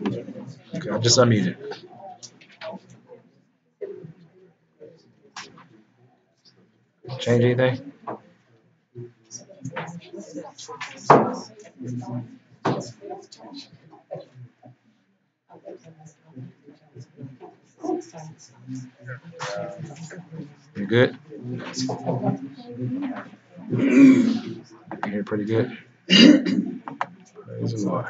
Okay, I just unmuted. Change anything? You good? You're pretty good. Praise the Lord.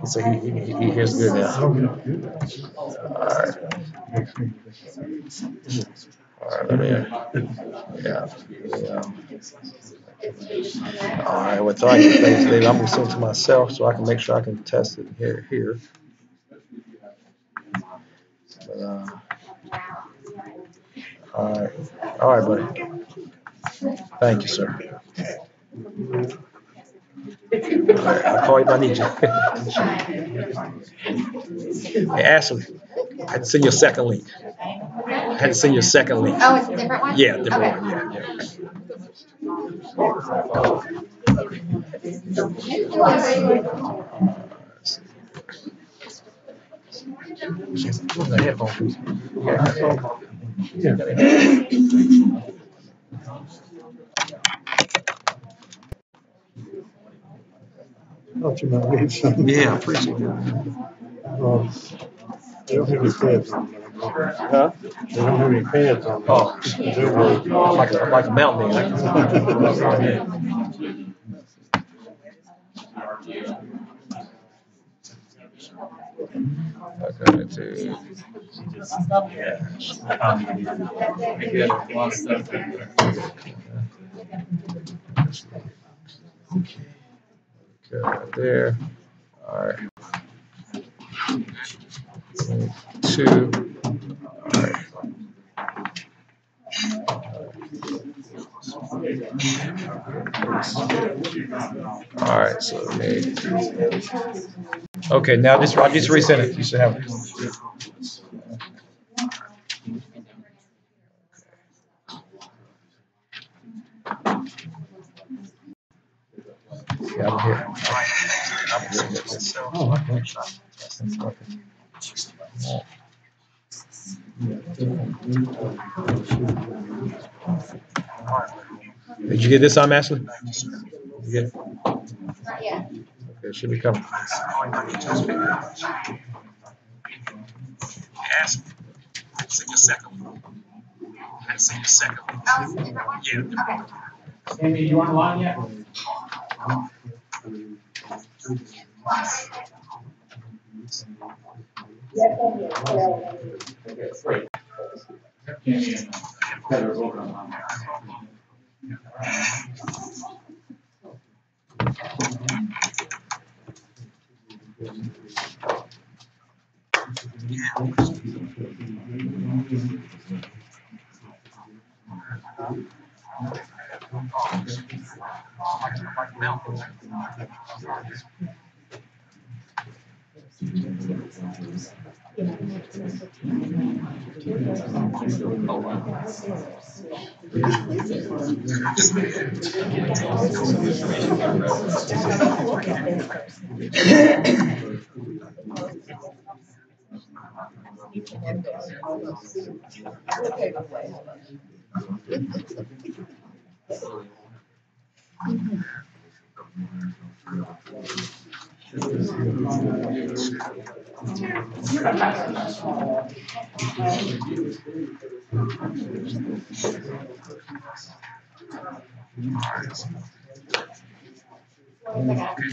So he hears good now. All right. All right, let me, yeah. All right, well, so I can say today, I'm going to send it to myself so I can make sure I can test it here. But, all right, buddy. Thank you, sir. All right, I'll call you if I need you. Hey, Ashley, I had to send you a second link. I had to send you a second link. Oh, it's a different one? Yeah, different Okay. one. Yeah. Headphones. Thought you might need some. Yeah, I appreciate that. They don't have any pads on them. Huh? They don't have any pads on them. Oh, They're like a mountain man. Okay, too. Okay, right there. All right. 2. All right. All right, so okay, now I just resend it. You should have it. Yeah, I'm here. Oh, okay. Did you get this on, Ashley? You get it? Yeah. Okay, it should be coming. Ashley, send your second one. Send your second one. Oh, it's a different one? Yeah. Okay. Amy, you on the line yet? Okay, great. Amy and Heather are both on the line.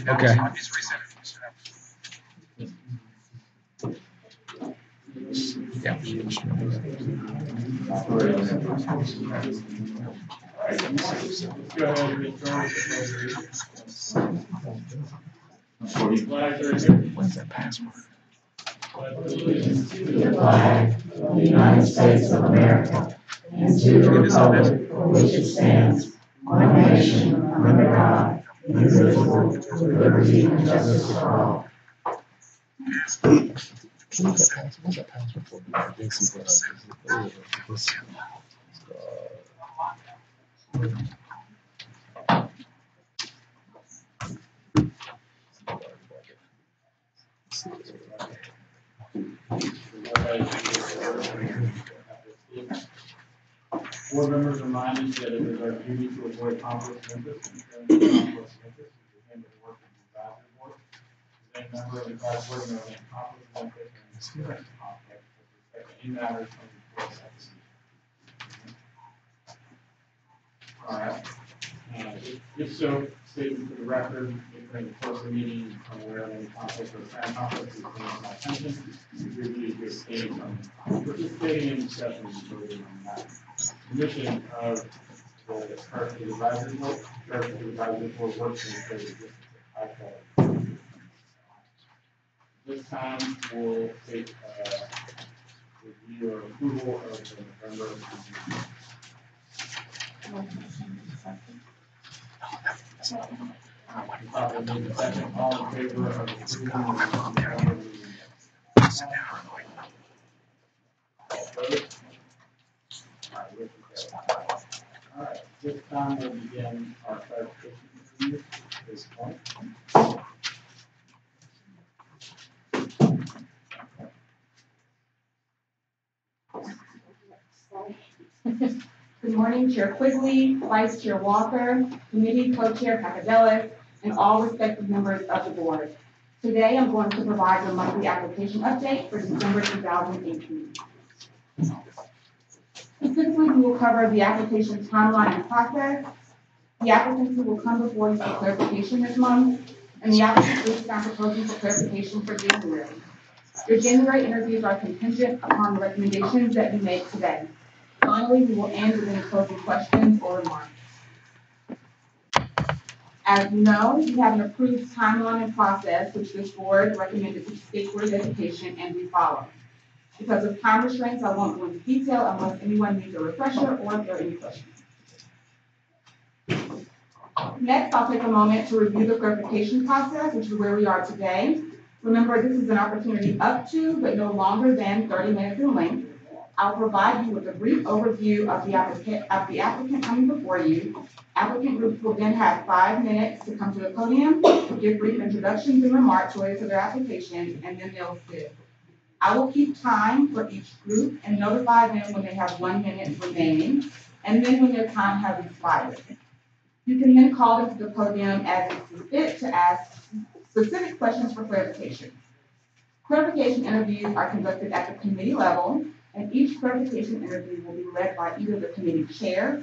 Okay. Yeah. What's that password? The United States of America, and to the republic for which it stands, one nation, under God, indivisible, with liberty and justice for all. What's that password for? Board members are reminded that it is our duty to avoid conflicts of interest, and conflicts of interest is the end of the work of the advisory board. Is any member of the advisory board may have conflict of interest and experience conflict with respect to any matters from the board's activity. All right. If so, statement for the record, during the course of the meeting, aware of any conflict or apparent conflict is brought to my attention. We review to abstain from participating in discussions and voting on that. The mission of the Charter Advisory Board, works in favor of districts of high quality. This time, we'll take review or approval of the November meeting. Properly made the second. All in favor of approving the November meeting? All opposed? All right, this time we'll begin our clarification review at this point. Good morning, Chair Quigley, Vice Chair Walker, Committee Co-Chair Pacadelis, and all respective members of the board. Today, I'm going to provide the monthly application update for December 2018. Specifically, we will cover the application timeline and process, the applicants who will come before you for clarification this month, and the applicants who are proposing for clarification for January. Your January interviews are contingent upon the recommendations that you make today. Finally, we will end with any closing questions or remarks. As you know, we have an approved timeline and process which this board recommended to State Board of Education and we follow. Because of time restraints, I won't go into detail unless anyone needs a refresher or if there are any questions. Next, I'll take a moment to review the clarification process, which is where we are today. Remember, this is an opportunity up to, but no longer than 30 minutes in length. I'll provide you with a brief overview of the applicant coming before you. Applicant groups will then have 5 minutes to come to the podium, to give brief introductions and remarks related to their application, and then they'll sit. I will keep time for each group and notify them when they have 1 minute remaining, and then when their time has expired. You can then call them to the podium as you see fit to ask specific questions for clarification. Clarification interviews are conducted at the committee level, and each clarification interview will be led by either the committee chair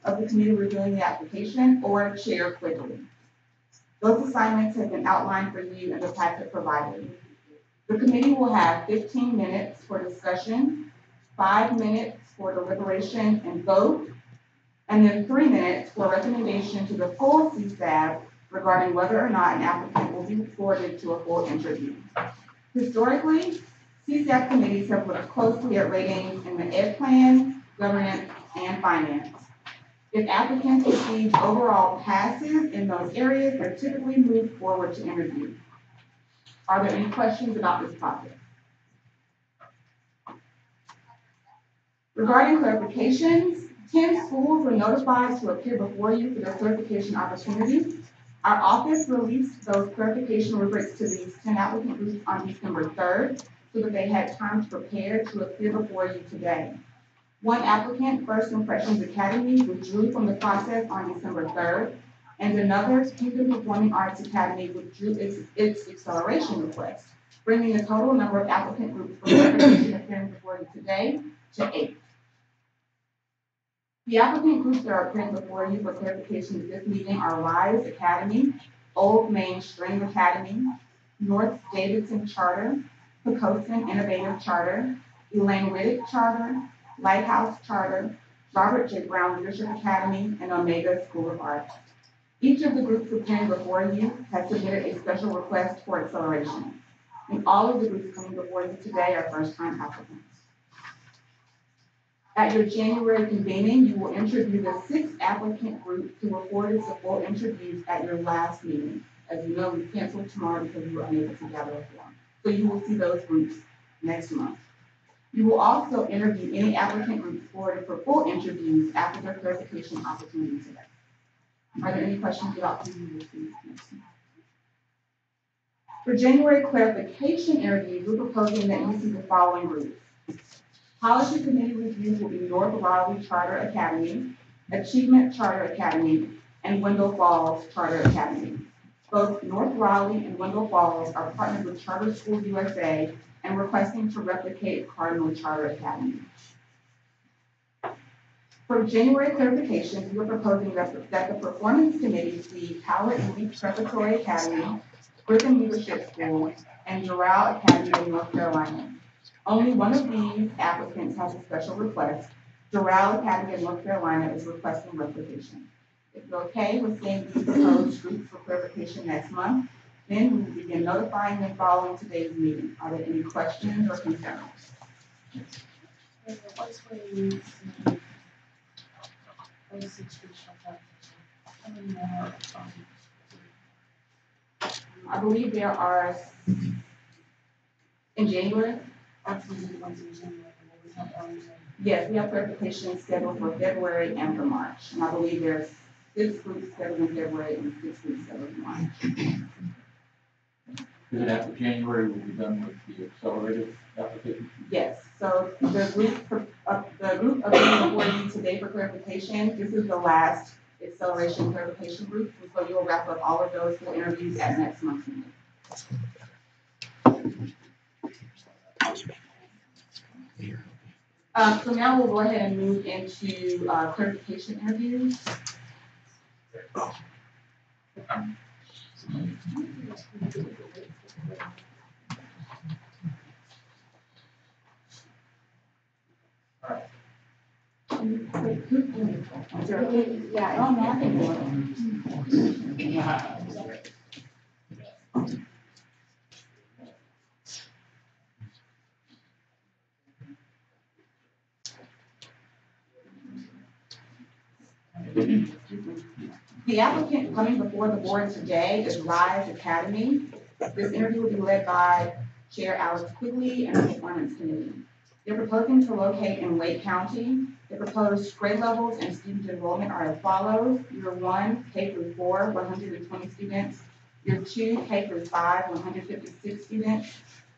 of the committee reviewing the application or Chair Quigley. Those assignments have been outlined for you in the packet provided. The committee will have 15 minutes for discussion, 5 minutes for deliberation and vote, and then 3 minutes for recommendation to the full CSAB regarding whether or not an applicant will be forwarded to a full interview. Historically, CSAB committees have looked closely at ratings in the ed plan, governance, and finance. If applicants receive overall passes in those areas, they're typically moved forward to interview. Are there any questions about this process? Regarding clarifications, 10 schools were notified to appear before you for their clarification opportunity. Our office released those clarification rubrics to these 10 applicant groups on December 3rd so that they had time to prepare to appear before you today. One applicant, First Impressions Academy, withdrew from the process on December 3rd, and another, Kingdom Performing Arts Academy, withdrew its acceleration request, bringing the total number of applicant groups for clarification appearing before you today to 8. The applicant groups that are appearing before you for clarification at this meeting are Rise Academy, Old Main String Academy, North Davidson Charter, Pocosin Innovative Charter, Elaine Riddick Charter, Lighthouse Charter, Robert J. Brown Leadership Academy, and Omega School of Art. Each of the groups appearing before you has submitted a special request for acceleration, and all of the groups coming before you today are first-time applicants. At your January convening, you will interview the 6 applicant groups who were forwarded to full interviews at your last meeting. As you know, we canceled tomorrow because we were unable to gather a quorum. So you will see those groups next month. You will also interview any applicant groups forwarded for full interviews after their clarification opportunity today. Are there any questions about who you will see next month? For January clarification interviews, we're proposing that you see the following groups. Policy committee reviews will be North Raleigh Charter Academy, Achievement Charter Academy, and Wendell Falls Charter Academy. Both North Raleigh and Wendell Falls are partnered with Charter Schools USA and requesting to replicate Cardinal Charter Academy. For January clarifications, we are proposing that the Performance Committee see Pollard Elite Preparatory Academy, Griffin Leadership School, and Doral Academy in North Carolina. Only one of these applicants has a special request. Doral Academy in North Carolina is requesting replication. If you're okay with seeing these proposed groups for clarification next month, then we will begin notifying them following today's meeting. Are there any questions or concerns? I believe there are in January. Yes, we have clarification scheduled for February and for March. And I believe there's 6 groups scheduled in February and 6 groups scheduled in March. Is it after January we'll be done with the accelerated application? Yes, so the group available for you today for clarification, this is the last acceleration clarification group. And so you'll wrap up all of those for interviews at next month's meeting. So now we'll go ahead and move into clarification interviews. Yeah, oh, no, I can do it. The applicant coming before the board today is Rise Academy. This interview will be led by Chair Alex Quigley and the Performance Committee. They're proposing to locate in Wake County. The proposed grade levels and student enrollment are as follows. Year 1, K through 4, 120 students. Year 2, K through 5, 156 students.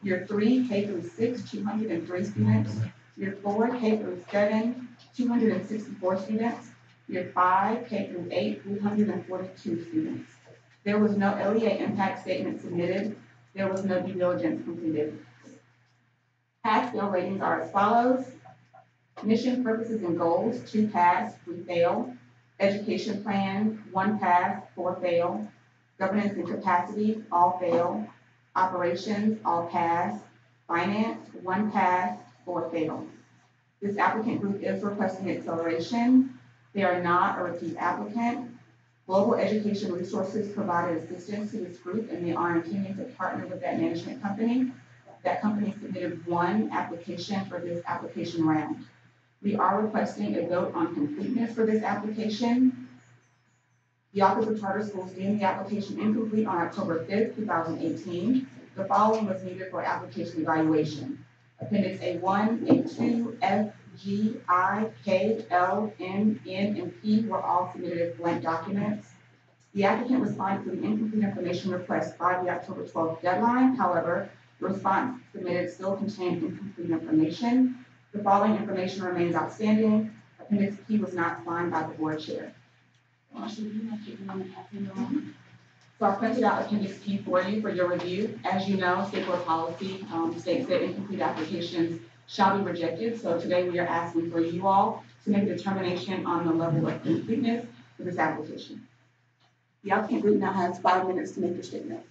Year 3, K through 6, 203 students. Year 4, K through 7, 264 students. Year 5, K through 8, 342 students. There was no LEA impact statement submitted. There was no due diligence completed. Pass-fail ratings are as follows. Mission, purposes, and goals, 2 pass, 3 fail. Education plan, 1 pass, 4 fail. Governance and capacity, all fail. Operations, all pass. Finance, 1 pass, 4 fail. This applicant group is requesting acceleration. They are not a repeat applicant. Global Education Resources provided assistance to this group, and they are intending to partner with that management company. That company submitted 1 application for this application round. We are requesting a vote on completeness for this application. The Office of Charter Schools deemed the application incomplete on October 5th, 2018. The following was needed for application evaluation. Appendix A1, A2, F, G, I, K, L, M, N, and P were all submitted as blank documents. The applicant responded to the incomplete information request by the October 12th deadline. However, the response submitted still contained incomplete information. The following information remains outstanding. Appendix P was not signed by the board chair. So I printed out Appendix P for you for your review. As you know, state board policy states that incomplete applications shall be rejected. So today we are asking for you all to make a determination on the level of completeness for this application. The applicant group now has 5 minutes to make their statement.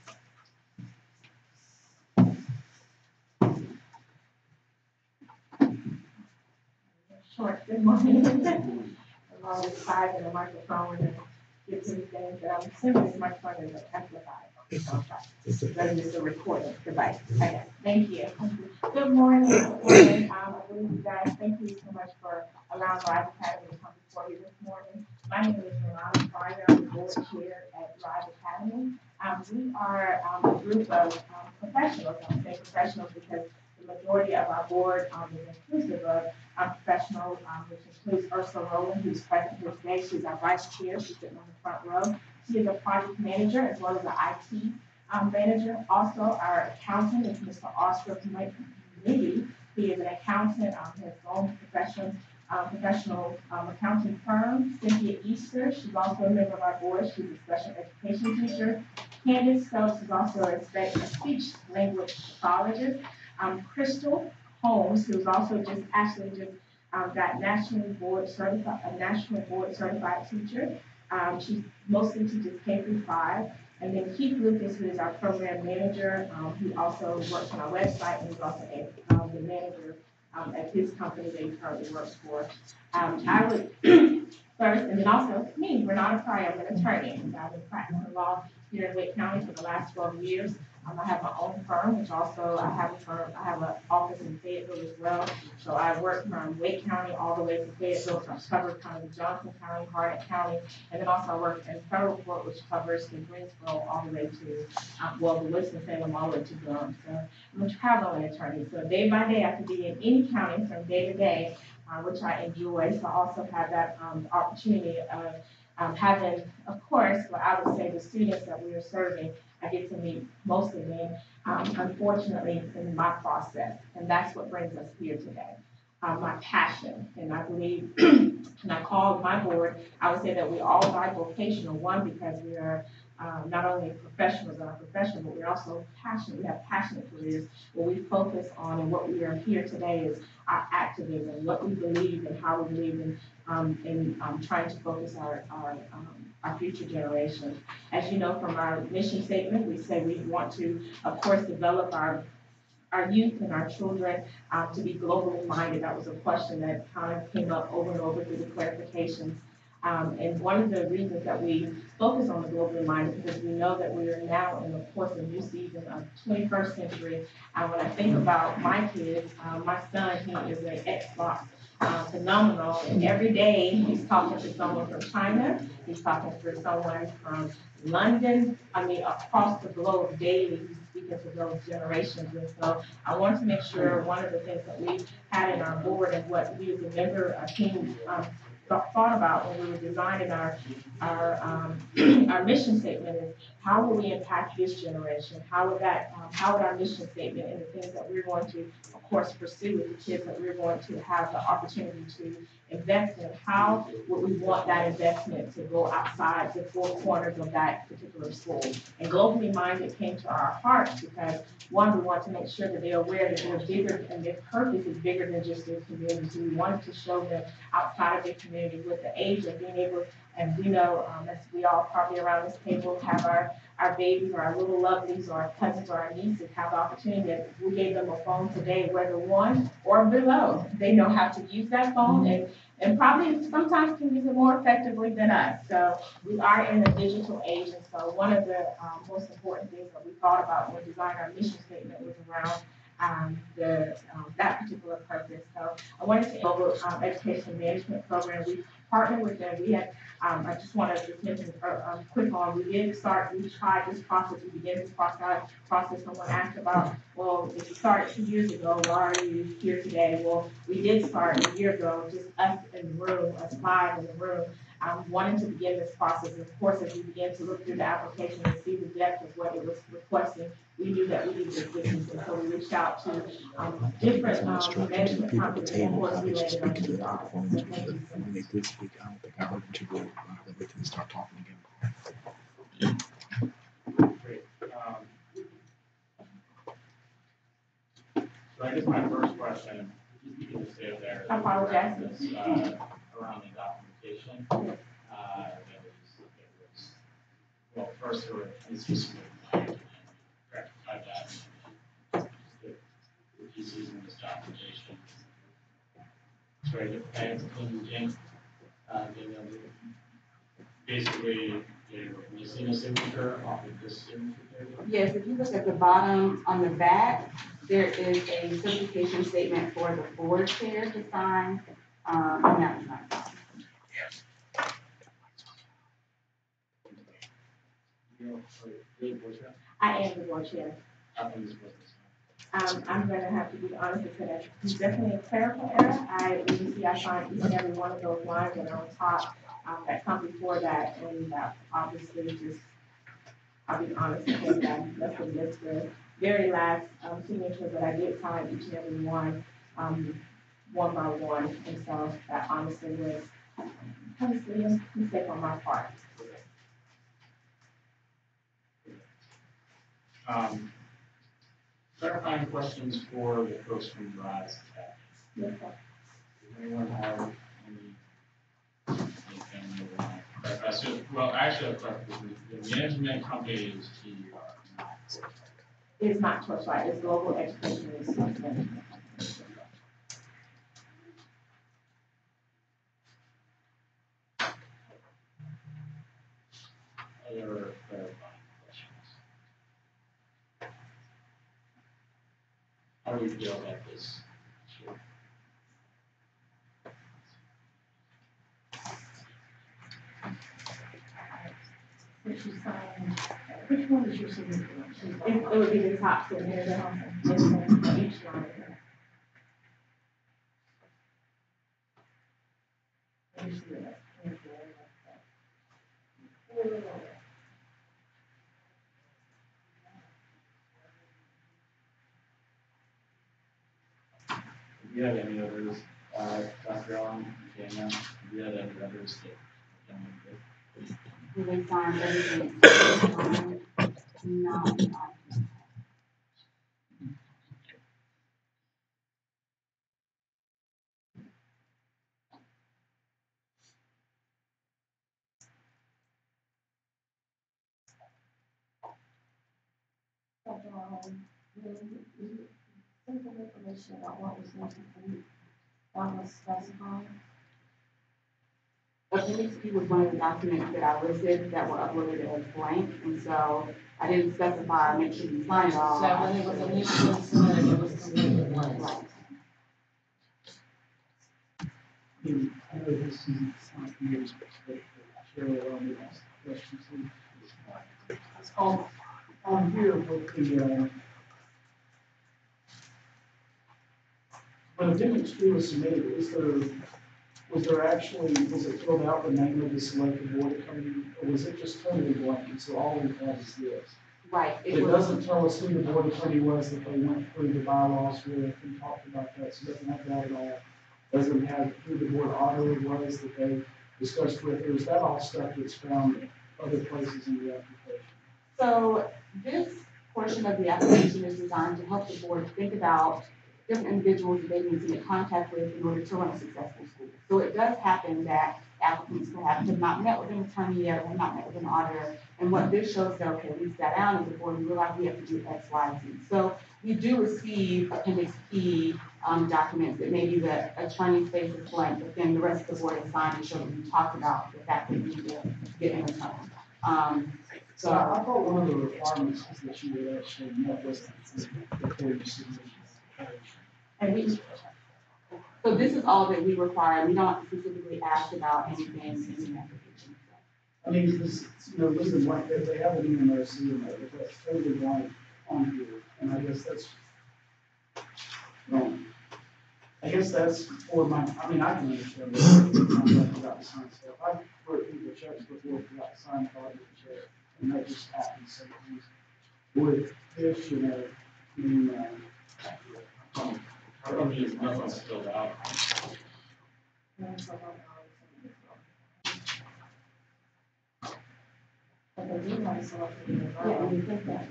Sure. Good morning. I'm always tired in the microphone and get to the things that I'm assuming this microphone is amplified. That is a recording device. Okay. Thank you. Good morning. I believe you guys, thank you so much for allowing Rise Academy to come before you this morning. My name is Renata Pryor. I'm the board chair at Rise Academy. We are a group of professionals. I say professionals because the majority of our board is inclusive of professionals, which includes Ursula Rowland, who's present here today. She's our vice chair. She's sitting on the front row. She is a project manager as well as an IT manager. Also, our accountant is Mr. Oscar Miggy, He is an accountant, his own professional accounting firm. Cynthia Easter, she's also a member of our board. She's a special education teacher. Candace Phelps is also a speech language pathologist. Crystal Holmes, who's also just got a national board certified teacher. She mostly teaches K through 5. And then Keith Lucas, who is our program manager, who also works on our website and is also the manager at his company that he currently works for. I would first, and then also me, Renata Pryor, I'm an attorney. I've been practicing law here in Wake County for the last 12 years. I have my own firm, which also I have an office in Fayetteville as well. So I work from Wake County all the way to Fayetteville, from covered County, Johnson County, Harnett County, and then also I work in federal court, which covers the Greensboro all the way to, the Winston-Salem all the way to Durham. So I'm a traveling attorney. So day by day, I could be in any county from day to day, which I enjoy. So I also have that opportunity of having, of course, what I would say the students that we are serving, I get to meet most of them, unfortunately, in my process. And that's what brings us here today. My passion, and I believe, and I call my board, I would say that we all are vocational, one, because we are not only professionals in our profession, but we're also passionate. We have passionate careers. What we focus on and what we are here today is our activism, what we believe and how we believe in trying to focus our future generations. As you know from our mission statement, we say we want to, of course, develop our youth and our children to be globally minded. That was a question that kind of came up over and over through the clarifications. And one of the reasons that we focus on the globally minded, because we know that we are now in, of course, a new season of 21st century. When I think about my kids, my son, he is an Xbox phenomenal, and every day he's talking to someone from China, he's talking to someone from London, across the globe daily, he's speaking to those generations. And so I want to make sure one of the things that we had in our board and what we as a member team thought about when we were designing our mission statement is how will we impact this generation? How would our mission statement and the things that we're going to, of course, pursue with the kids that we're going to have the opportunity to invest in, how would we want that investment to go outside the four corners of that particular school? And globally minded came to our hearts because, one, we want to make sure that they're aware that they're bigger and their purpose is bigger than just their community. So we wanted to show them outside of their community with the age of being able, and we know, as we all probably around this table have our babies or our little lovelies or our cousins or our nieces have the opportunity that we gave them a phone today, whether one or below. They know how to use that phone and probably sometimes can use it more effectively than us. So we are in a digital age, and so one of the most important things that we thought about when we designed our mission statement was around that particular purpose. So I wanted to global education management program. We partnered with them. We had I just want to just mention quick on. We tried this process. We began this process. Someone asked about, well, if you started 2 years ago, why are you here today? Well, we did start a year ago, just us in the room, us 5 in the room, wanting to begin this process. And of course, as we began to look through the application and see the depth of what it was requesting, we knew that we needed assistance, and so we reached out to different management companies and what we landed on the job. So thank you so much. When they did speak, I don't think I heard them too good. Then we can start talking again. Great. So I guess my first question, you can just stay up there. I apologize. Around the documentation. Well, first, it's just rectify that. The pieces in this documentation. Sorry, I have to change. Basically, you're missing a signature off of this signature. Yes, if you look at the bottom on the back, there is a certification statement for the board chair to sign. And that was not signed. I am the board chair. I'm going to have to be honest with you. It's definitely a clerical error. When you see, I signed each and every one of those lines that are on top that come before that, and obviously just, I'll be honest with you, that's the very last signature that I did sign each and every one. one by one, and so that honestly was a mistake on my part. Clarifying questions for the folks from Rise Tech. Yes, sir. Does anyone have anything they want to clarify? So, well, actually, I'll clarify. The management company is TUR, not Torch. It's not Torch, right? It's Global Education Resource Management. Other clarifying questions? How do we feel about this? Sure. Which one is your signature? It would be the top signature on each line. Do you have any others, Dr. Allen, Dana, do you have any others that We can find everything. No. Simple information about what was necessary, what was specified. Appendix P was one of the documents that I listed that were uploaded as blank, and so I didn't specify, make sure you sign it all. So when it was initially submitted, it was completely blank. Right. I know this is not years, but Cheryl allow me to ask questions. On here with the, when appendix 2 was submitted, was it filled out the name of the selected board attorney, or was it just totally blank? And so all we have is this. Right. It doesn't tell us who the board attorney was that they went through the bylaws with and talked about that, so it doesn't have that at all. Doesn't have who the board auditor was that they discussed with. Or is that all stuff that's found other places in the application? So this portion of the application is designed to help the board think about different individuals that they need to make contact with in order to run a successful school. So it does happen that applicants perhaps have not met with an attorney yet, or have not met with an auditor. And what this shows that, okay, we sat down as a board and realized we have to do X, Y, Z. So we do receive Appendix P documents that maybe the attorney's face is blank, but then the rest of the board is signed to show that we talked about the fact that we need to get an attorney. So I thought one of the requirements is that you would actually met with before you submit the application. And we, so this is all that we require. We don't specifically ask about anything in the application. I mean, this, listen, like, they have an EMOC in there, but that's totally blank on here, and I guess that's, I guess that's for my, I mean, I can understand that, I forgot to sign stuff. I've wrote people checks before, forgot to sign a check, and that just happens sometimes. With this, I mean, how come these nothing's filled out? But they do have selected in the Yeah, we think that.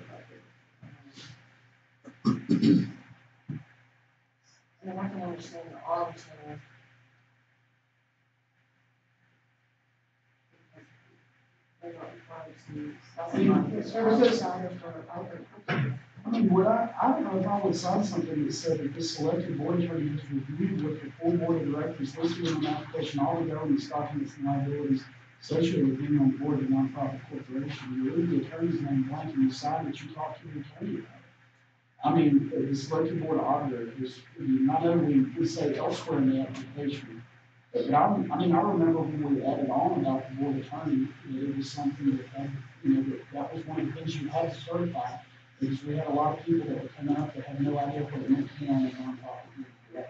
and I can understand the auditor. They don't require to specify I mean, what I don't know if I would sign something that said that this selected board attorney has reviewed with the full board of directors listed in an application, all the governance documents and liabilities associated with being on the board of a nonprofit corporation. You leave the attorney's name blank and you sign that you talked to the attorney about it. I mean, the selected board auditor is, I know we say elsewhere in the application, but I remember when we added on about the board attorney, it was something that had, that was one of the things you had to certify. Because we had a lot of people that were coming up that had no idea what it meant to be on a nonprofit.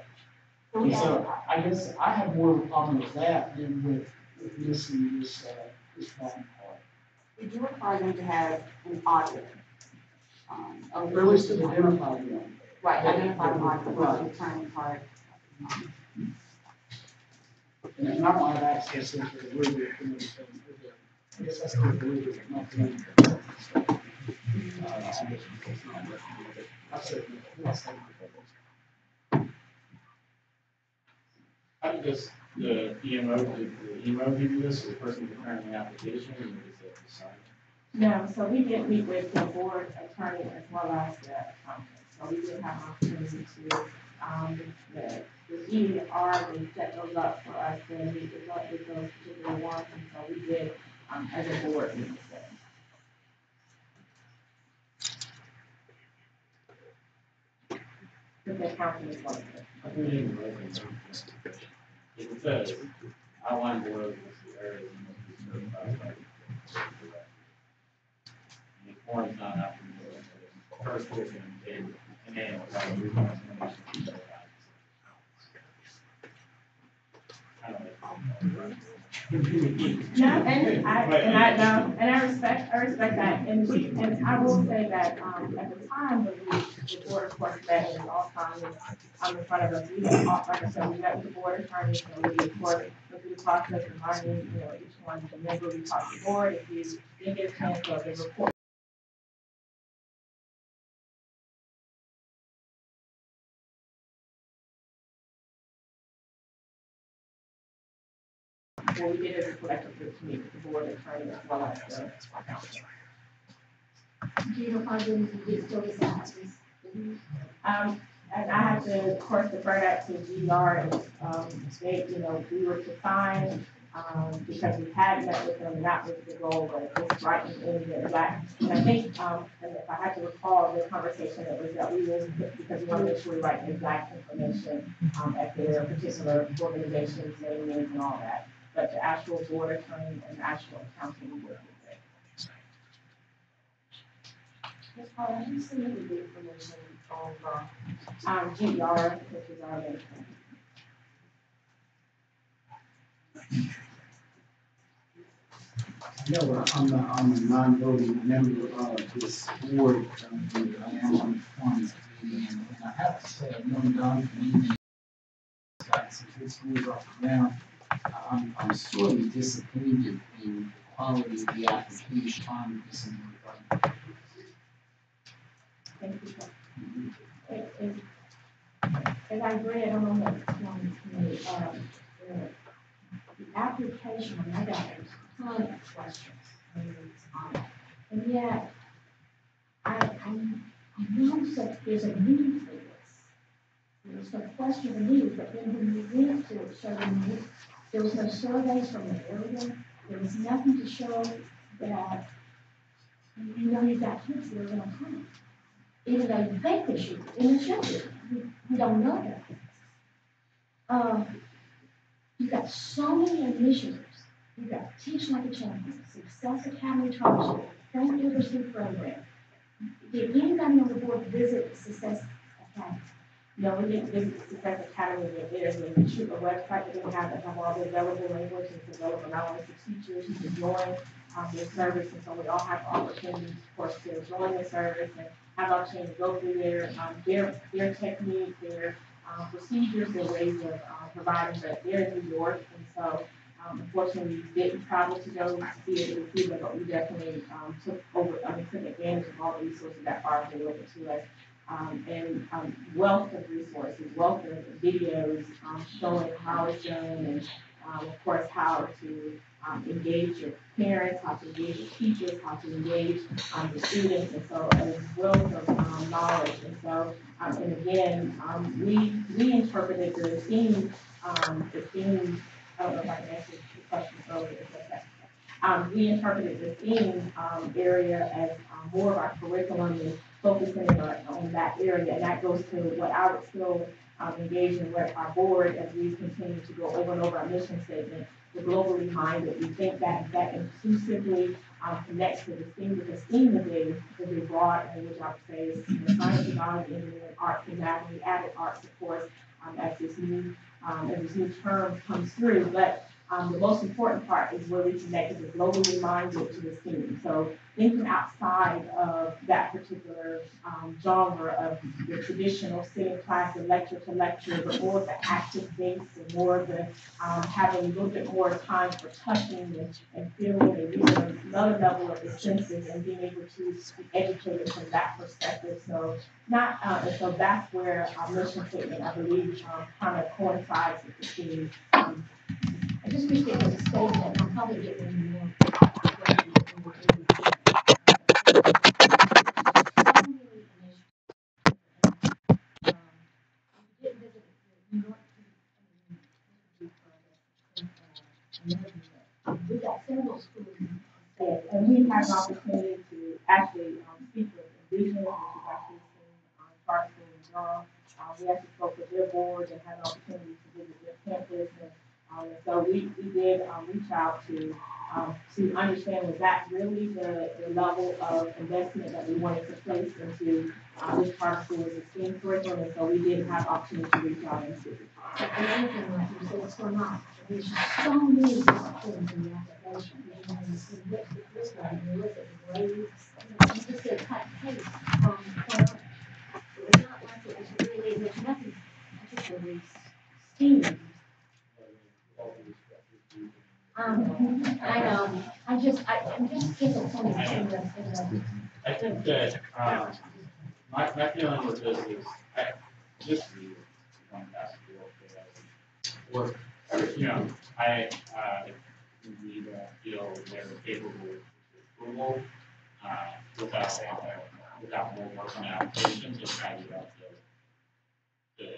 And so I guess I have more of a problem with that than with missing this bottom part. We do require them to have an auditor. Or at least to identify them. Right, identify the part, well, the turning part. And I don't have access into the rubric, I guess that's the rubric, not the name. I said, How did this, the EMO, did the EMO give you this, or the person preparing the application, or is it the sign? No, so we did meet with the board attorney as well as the accountant. So we did have an opportunity to, the ER, they set those up for us to meet with those particular ones. And so we did, as a board, meet with them. With the accountant as well. I'm reading the resolution. It says, outline below is the area that must be certified by the director. And the form's not applicable, first portion, and then, like, reasonable explanation to be certified. Kind of like, No, and I know, and I respect that, and I will say that, at the time when the board of course met, and all times, in front of us, we had, like I said, we met with the board attorney, so we, of course, went through the process of learning, each one, the member, we talked to the board, if you didn't get a chance of the report. What we did is a collective group to meet with the board attorney as well as the council. Do you know how you did still decide? And I have to, of course, defer that to GR and, they, we were to sign, because we had met with them, not with the goal, but just writing in the exact. And I think, and if I had to recall the conversation, it was that we will, because we want to make sure we write the exact information, at their particular organization's name and all that. But the actual board attorney and the actual accounting we work with it. Ms. Pollard, you submitted the information on, GR, which is our management. No, I'm a non-voting member of this board, I am on the funds committee, and I have to say, I've known Don for many years, since this moves off the ground. I'm sorely disappointed in the quality of the application on this. Thank you. As I read, I don't know what it's going to me, the application, I got a ton of questions. And yet, I know that there's a need for this. There's some questions and needs, but then when we went to show the need, there was no surveys from the area. There was nothing to show that, you've got kids that are going to come. Even though you think they should, and it should be. We don't know that. You've got so many initiatives. You've got Teach Like a Champion, Success Academy Scholarship, Frank University Program. Did anybody on the board visit the Success Academy? No, we didn't visit the Success Academy. There's a website that they have all the available language and available not only for teachers to join the service, and so we all have opportunities, of course, to join the service and have our team go through their technique, their procedures, their ways of providing, but they're in New York, and so unfortunately we didn't travel to go see it with people, but we definitely took advantage of all the resources that are available to us. And wealth of resources, wealth of videos showing how it's done, and of course how to engage your parents, how to engage your teachers, how to engage the students, and so a wealth of knowledge. And so, and again, we interpreted the theme, I don't know if I can answer the question earlier, but we interpreted the theme area as more of our curriculum and focusing on that area, and that goes to what I would still engage in with our board as we continue to go over and over our mission statement. We're globally minded. We think that inclusively connects to the STEAM, because STEAM is a broad language, I would say, is science, technology, engineering, arts, and math. We added arts, of course, as this new term comes through. But The most important part is where we connect is globally minded to the team. So thinking outside of that particular genre of the traditional sitting class and lecture to lecture, but more of the active base and more of the having a little bit more time for touching and feeling and using another level of the senses and being able to be educated from that perspective. So not, and so that's where our mission statement, I believe, kind of coincides with the theme. I just wish there was a statement, I'm probably getting more. We got several schools. Yes, and we had an opportunity to actually speak with Indigenous, which is actually seen Charleston and Durham. We actually spoke with their board and had an opportunity to visit their campus. And so we did reach out to understand was that really the level of investment that we wanted to place into this charter school as a STEAM curriculum. And so we did have opportunity to reach out and speak. Another thing, like you said, it's for not. There's so many disciplines in the application. You see what this one, you look at the grades, you just get cut and paste from point on. It's not like it was really, there's nothing particularly STEAM. I know, I'm just getting something in the. I think that, my feeling with this is, just one past the work, you know, I indeed feel they're capable of approval, without more work on the application, just tidy up the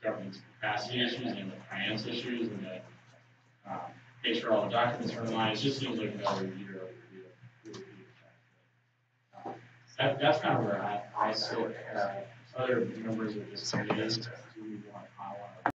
governance capacity issues and the finance issues and the, make sure all the documents are in line. It just seems like another year of that's kind of where I sit. Other members of this committee, I want to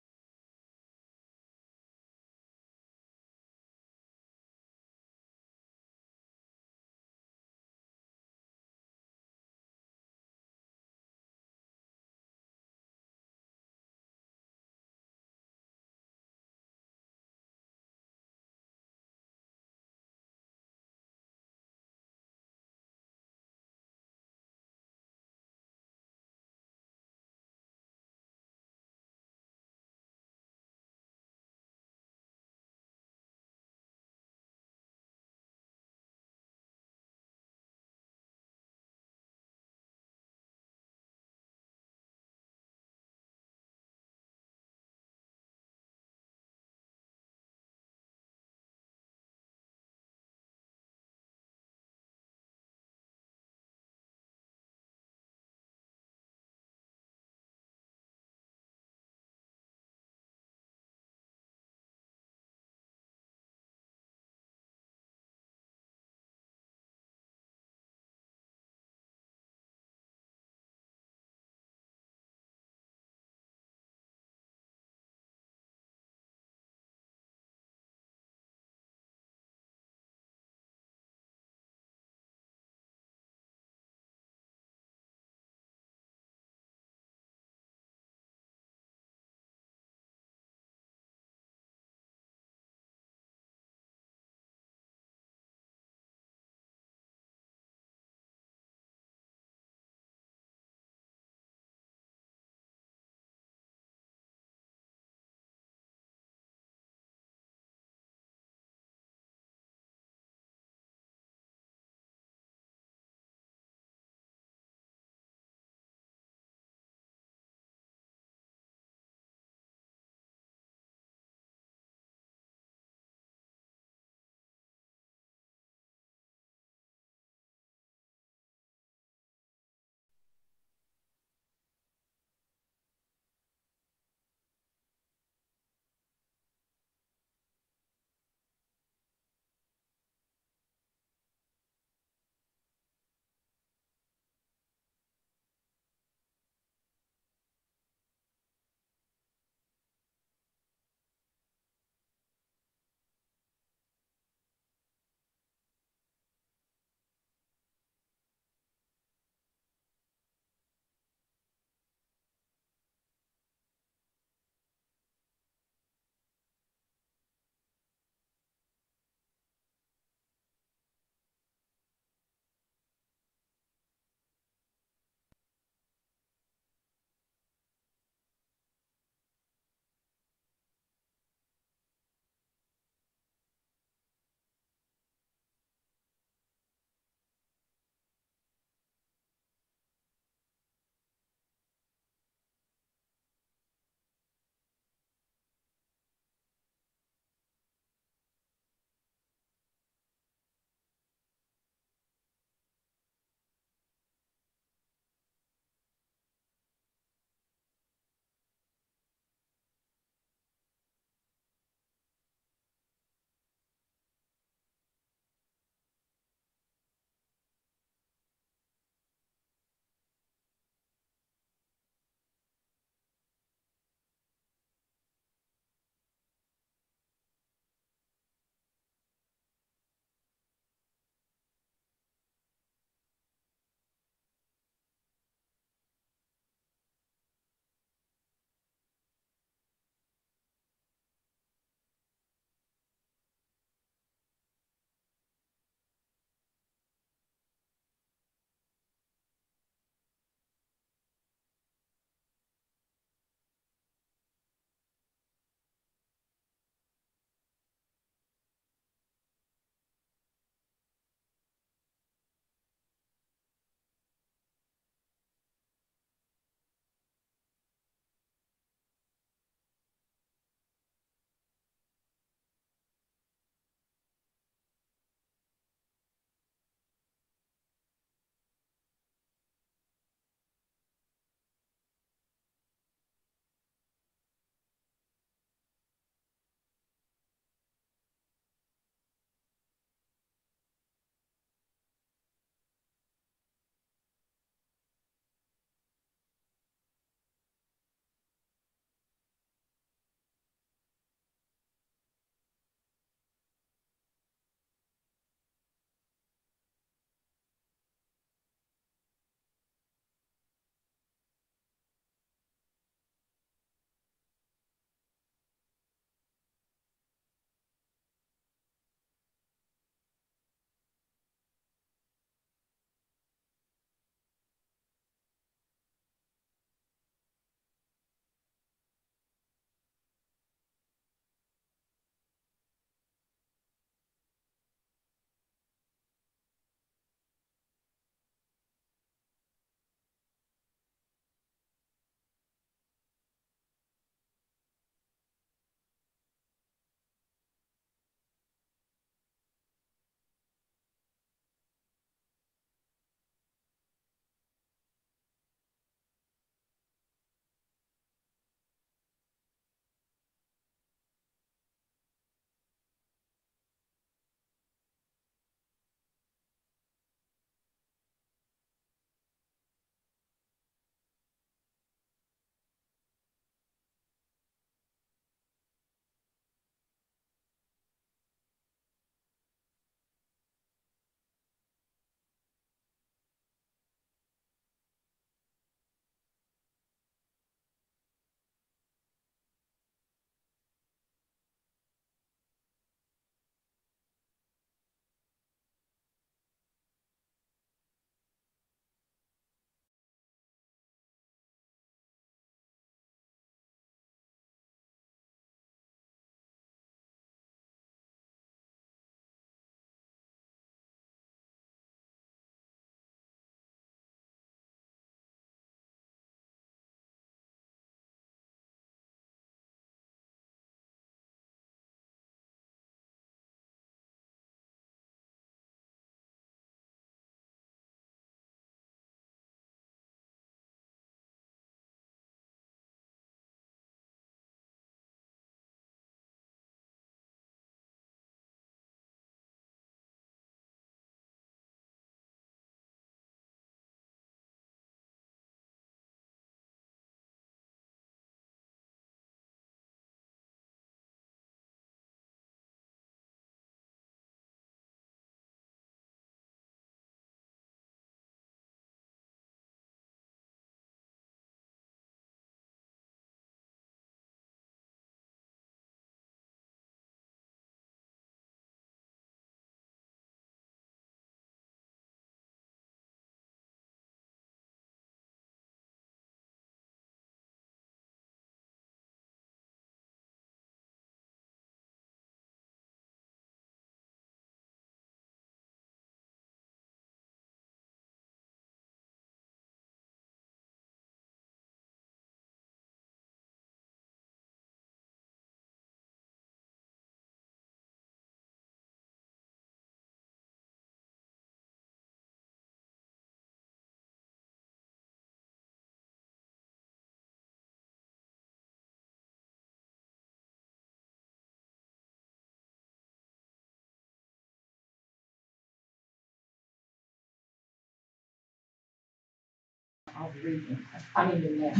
of reading, in that.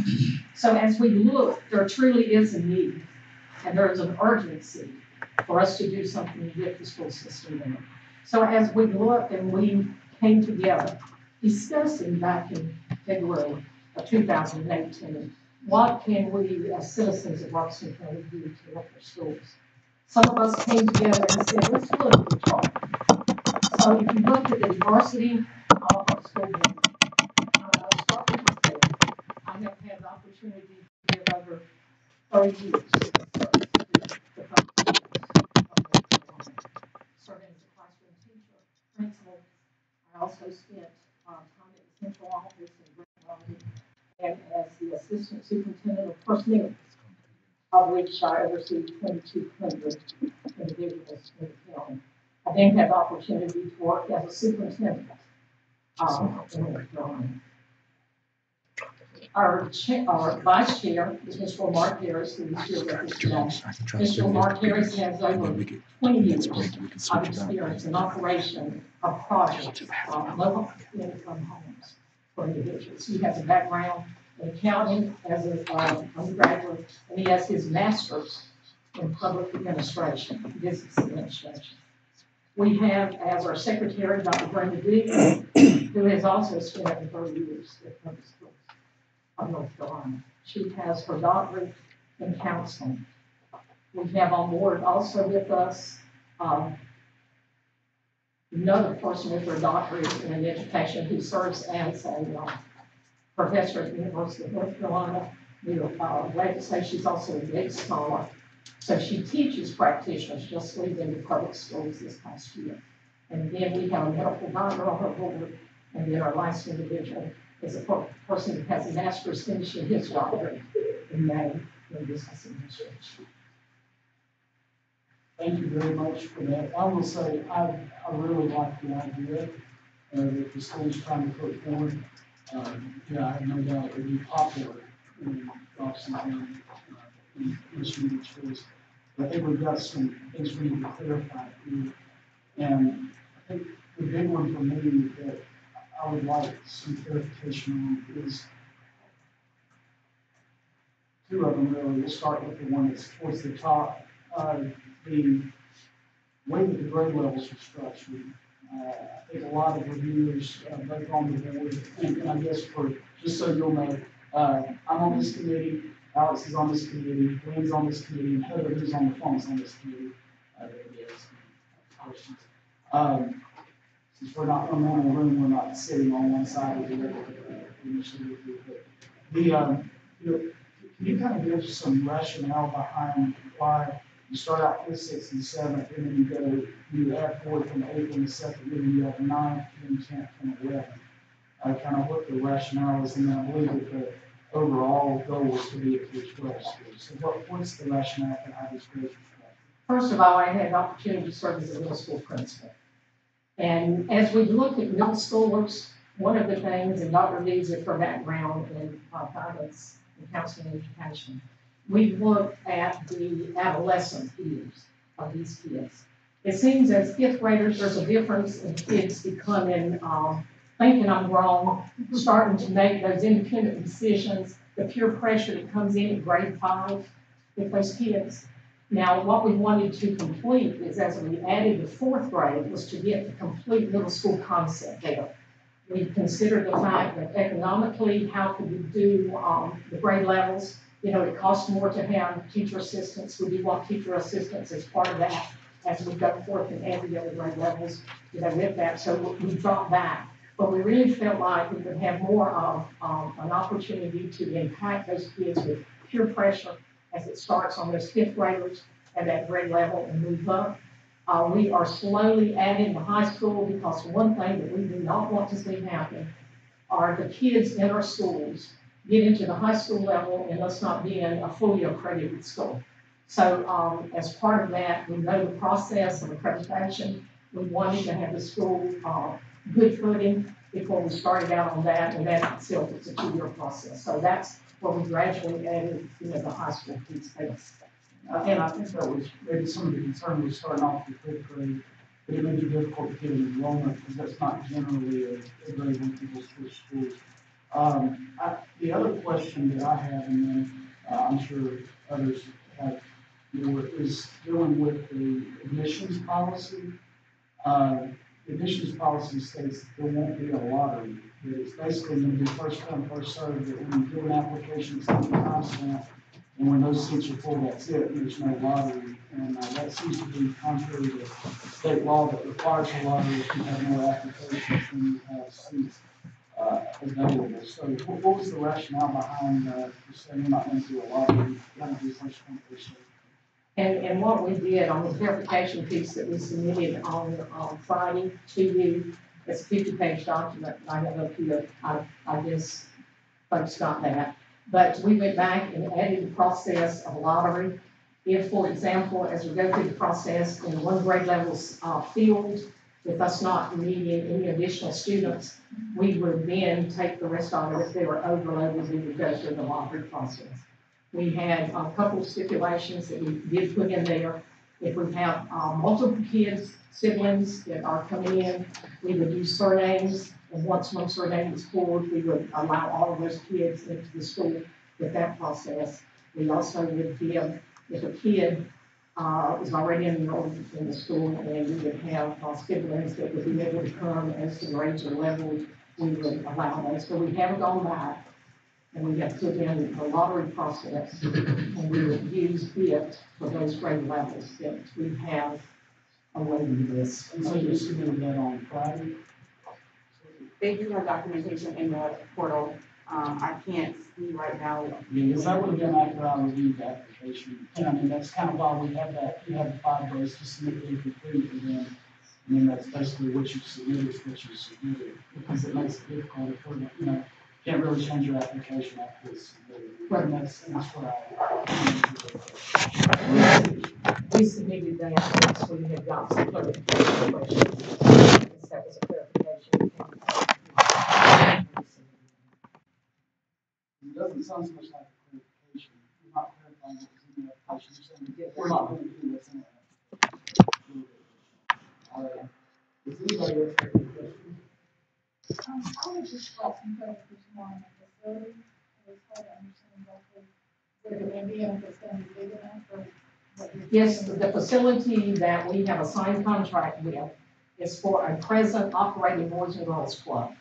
So as we look, there truly is a need, and there is an urgency for us to do something with the school system there. So as we look and we came together, discussing back in February of 2018, what can we as citizens of Robeson County do to help our schools? Some of us came together and said, let's look at the chart. So if you look at the diversity of our school board, start with myself. I have had the opportunity to give over 30 years the public schools, serving as a classroom teacher, principal. I also spent time at the central office in Greenville and as the assistant superintendent of personnel, of which I oversee 2,200 individuals in the county. I then had the opportunity to work as a superintendent in the county. Our vice chair is Mr. Mark Harris, who is here with us today. Mr. Mark Harris has over 20 years of experience in operation of projects, low income homes for individuals. He has a background in accounting as an undergraduate, and he has his master's in public administration, business administration. We have as our secretary, Dr. Brenda Dick, who has also spent over 30 years at public schools of North Carolina. She has her doctorate in counseling. We have on board also with us another person with her doctorate in education who serves as a professor at the University of North Carolina. Glad to say she's also a big scholar. So she teaches practitioners just leaving the public schools this past year. And then we have a medical doctor on her board, and then our last individual is a person who has a master's finishing his doctorate in May in business administration. Thank you very much for that. I will say I really like the idea that the school's trying to put forward. I have no doubt it will be popular in Robeson County in issuing the choice. I think we've got some things we need to clarify here. And I think the big one for me that I would like some clarification on is two of them really. We'll start with the one that's towards the top. The way that the grade levels are structured. I think a lot of reviewers, both on the board, and I guess just so you'll know, I'm on this committee, Alex is on this committee, Lynn's on this committee, and Heather, who's on the phone, is on this committee. Questions. Since we're not in one room, we're not sitting on one side of the other. Can you kind of give some rationale behind why you start out 5th, 6th, and 7th, and then you add 4th and 8th and the 2nd, and then you have 9th, and 10th, and 11th? Kind of what the rationale is, and I believe that the overall goal was to be a K-12 school. So what's the rationale for how this grades? First of all, I had the opportunity to serve as a middle school principal. And as we look at middle schoolers, one of the things, and Dr. Lee's is her background in finance and counseling and education, we look at the adolescent years of these kids. It seems as 5th graders, there's a difference in kids becoming, thinking I'm grown, starting to make those independent decisions, the peer pressure that comes in at grade 5 with those kids. Now, what we wanted to complete is, as we added the 4th grade, was to get the complete middle school concept there. We considered the fact that economically, how could we do the grade levels? It costs more to have teacher assistants. We do want teacher assistants as part of that as we go forth and add the other grade levels, with that. So we dropped back. But we really felt like we could have more of an opportunity to impact those kids with peer pressure as it starts on those 5th graders at that grade level and move up. We are slowly adding the high school because one thing that we do not want to see happen are the kids in our schools get into the high school level and us not being a fully accredited school. So as part of that, we know the process of accreditation. We wanted to have the school good footing before we started out on that, and that itself is a 2-year process. So that's where we gradually added, the high school piece. And I think that was maybe some of the concern was starting off with 5th grade, but it may be difficult to get an enrollment because that's not generally a grade when people switch schools. The other question that I have, and then I'm sure others have more, is dealing with the admissions policy. The admissions policy states that there won't be a lottery. That it's basically going to be first come, first served, that when you do an application, it's going to be time stamped, and when those seats are full, that's it, there's no lottery. And that seems to be contrary to state law that requires a lottery if you have more applications than you have seats available. So what was the rationale behind saying you're not going to do a lottery, you're going to do first come, first served? And what we did on the verification piece that we submitted on Friday to you, it's a 50-page document I have up here. I guess folks got that. But we went back and added the process of lottery. If, for example, as we go through the process in one grade level's field, with us not needing any additional students, we would then take the rest of it. If they were overloaded, we would go through the lottery process. We had a couple of stipulations that we did put in there. If we have multiple kids, siblings that are coming in, we would use surnames. And once one surname is pulled, we would allow all of those kids into the school with that process. We also would give, if a kid is already enrolled in the school, and we would have siblings that would be able to come as the grades are leveled, we would allow those. So we haven't gone back. And we have put in the lottery process, and we would use it for those grade levels that we have awaiting this. And so you submitted that on Friday? They do have documentation in the portal. I can't see right now. Yeah, because that would have been after I reviewed the application. And I mean, that's kind of why we have that, you have the 5 days to submit the complete, and then that's basically what you submitted is what you submitted, because it makes it difficult if we're, you know, can't really change your application after it's submitted. Right. And that's what We submitted that once we had got some clarification questions. That was a clarification. It doesn't sound so much like a clarification. You're not clarifying what was in the application. You're saying we're not going to do what's in it. All right. Does anybody else have any questions? I would just like some clarification on the facility. I was trying to understand exactly where the ambient is going to be big enough for what you're. Yes, the facility that we have a signed contract with is for a present operating Boys and Girls Club.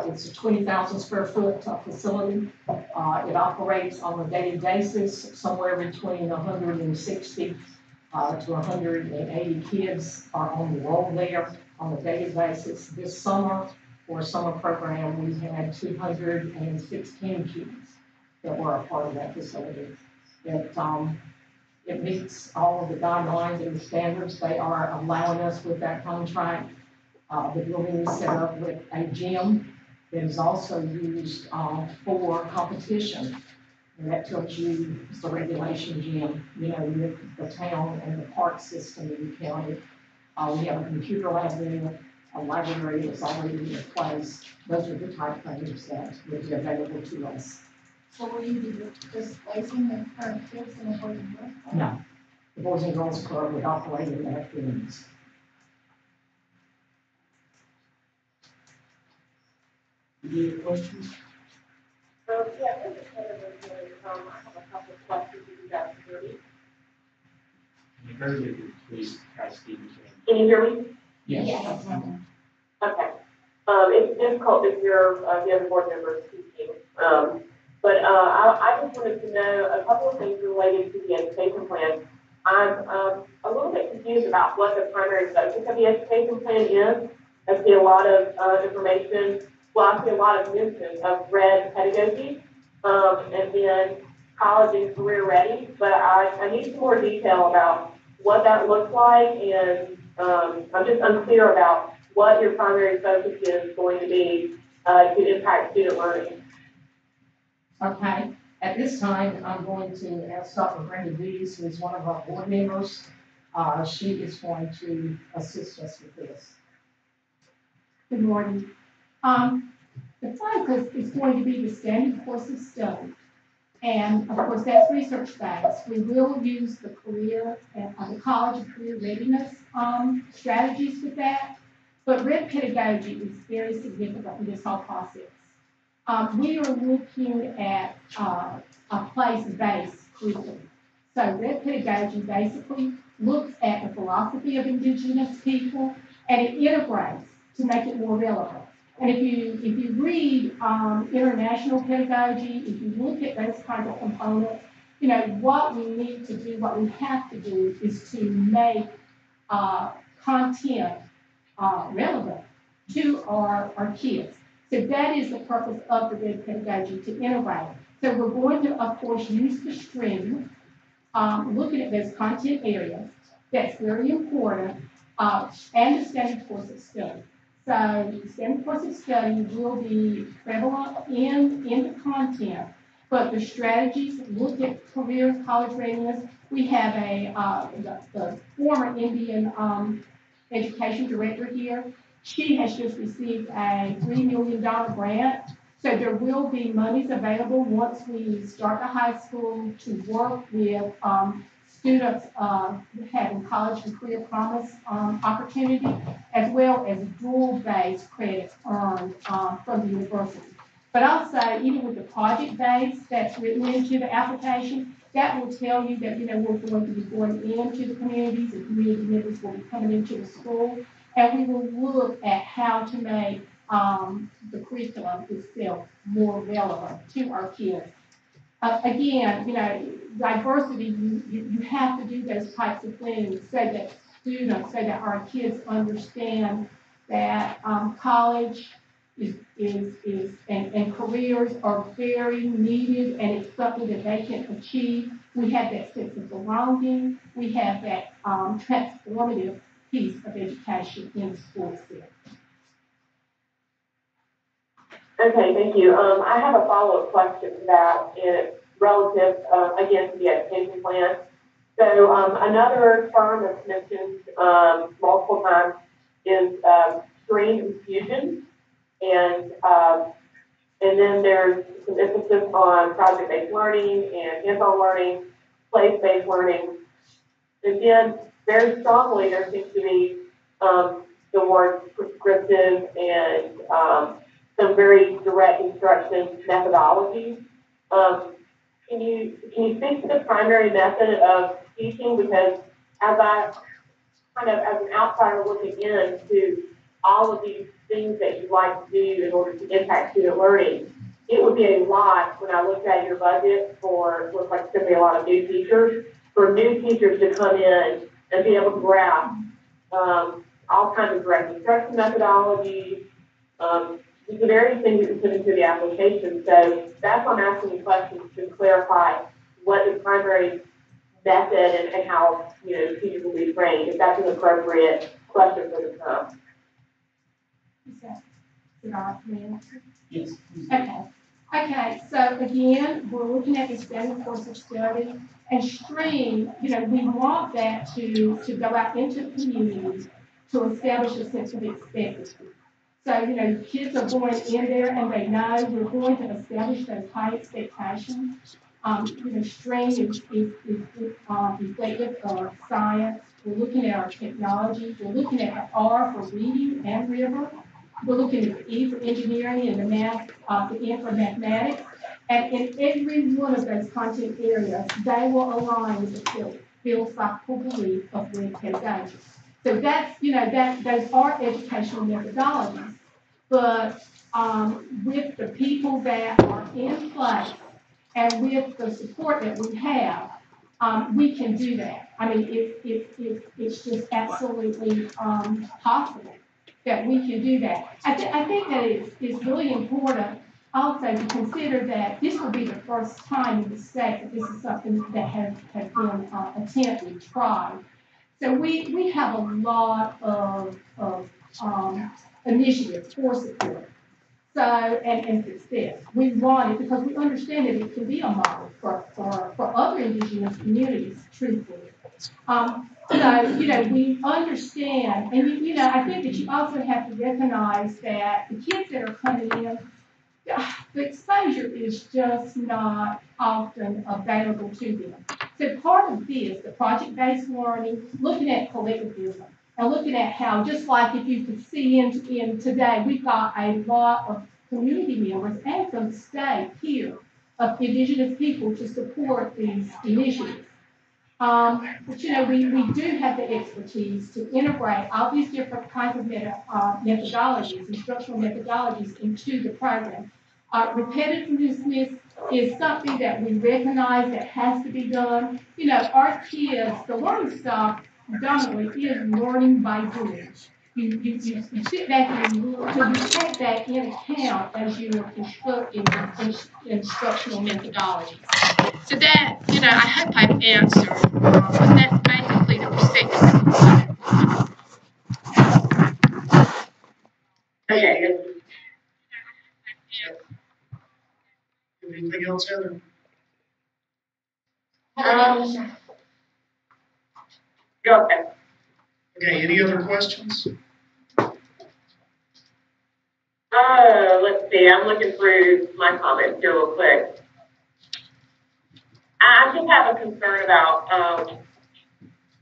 It's a 20,000 square foot facility. It operates on a daily basis, somewhere between 160 to 180 kids are on the roll there on a daily basis. This summer, for a summer program, we had 216 kids that were a part of that facility. It meets all of the guidelines and the standards. They are allowing us with that contract. The building is set up with a gym that is also used for competition. And that tells you it's the regulation gym, you know, with the town and the park system in the county. We have a computer lab there, a library that's already in place. Those are the type of things that would be available to us. So will you be displacing the current kids in the Boys and Girls Club? No, the Boys and Girls Club would operate in that activities. Any other questions? Yeah, this is kind of a, I have a couple of questions if you guys can hear me. You heard it, please, Steve. Can you hear me? Yes. Okay. It's difficult if you're the other board members speaking. But I just wanted to know a couple of things related to the education plan. I'm a little bit confused about what the primary focus of the education plan is. I see a lot of information. Well, I see a lot of mention of red pedagogy, and then college and career ready. But I need some more detail about what that looks like, and I'm just unclear about what your primary focus is going to be to impact student learning. Okay, at this time, I'm going to ask Dr. Brenda Dees, who is one of our board members. She is going to assist us with this. Good morning. The focus is going to be the standard course of study. And of course, that's research-based. We will use the career and the college and career readiness strategies with that. But red pedagogy is very significant in this whole process. We are looking at a place-based curriculum. So red pedagogy basically looks at the philosophy of indigenous people and it integrates to make it more relevant. And if you read international pedagogy, if you look at those kinds of components, you know, what we need to do, what we have to do is to make content relevant to our kids. So that is the purpose of the red pedagogy, to integrate. So we're going to, of course, use the stream, looking at those content areas. That's very important, and the standard course of study. So the standard course of study will be prevalent in the content, but the strategies look at career college readiness. We have the former Indian education director here. She has just received a $3 million grant. So there will be monies available once we start the high school to work with students having college and career promise opportunity, as well as dual-based credits earned from the university. But I'll say, even with the project base that's written into the application, that will tell you that, you know, we're going to be going into the communities, and community members will be coming into the school, and we will look at how to make the curriculum itself more relevant to our kids. Again, you know, diversity, you have to do those types of things so that students, so that our kids understand that college and careers are very needed, and it's something that they can achieve. We have that sense of belonging. We have that transformative piece of education in the school setting. Okay, thank you. I have a follow-up question to that, and it's relative, again, to the education plan. So another term that's mentioned multiple times is stream infusion, and then there's some emphasis on project-based learning and hands-on learning, place-based learning. Again, very strongly, there seems to be the word prescriptive and some very direct instruction methodologies. Can you speak to the primary method of teaching? Because as an outsider looking into all of these things that you like to do in order to impact student learning, it would be a lot when I looked at your budget for, looks like it's going to be a lot of new teachers, for new teachers to come in and be able to grasp all kinds of direct instruction methodologies, the various things that you put into the application. So that's why I'm asking you questions to clarify what the primary method and how, you know, teachers will be trained, if that's an appropriate question for the term. Did I answer? Yes. Okay, so again, we're looking at the standard course of study and stream, you know, we want that to go out into the community to establish a sense of expectancy. So, you know, kids are going in there and they know we're going to establish those high expectations. You know, stream is reflective of science. We're looking at our technology. We're looking at R for reading and river. We're looking at the E for engineering and the math, the N for mathematics. And in every one of those content areas, they will align with the philosophical belief of red pedagogy. So that's, you know, those are educational methodologies. But with the people that are in place and with the support that we have, we can do that. I mean, it's just absolutely possible that we can do that. I think that it's really important also to consider that this will be the first time in the state that this is something that has been attempted, tried. So we have a lot of initiatives for support. So, and success. We want it because we understand that it can be a model for other indigenous communities, truthfully. So, you know, we understand, and you know, I think that you also have to recognize that the kids that are coming in, the exposure is just not often available to them. So part of this, the project-based learning, looking at collectivism, and looking at how, just like if you could see in today, we've got a lot community members and some staff here of indigenous people to support these initiatives. But you know, we do have the expertise to integrate all these different kinds of methodologies, instructional methodologies into the program. Repetitiveness is something that we recognize that has to be done. You know, our kids, the learning style predominantly is learning by doing. You sit back and you look, so you take that in account as you are constructing instructional methodologies. So that, you know, I hope I've answered, but that's basically the perspective. Okay. Anything else, Heather? Go ahead. Okay, any other questions? Let's see, I'm looking through my comments here real quick. I just have a concern about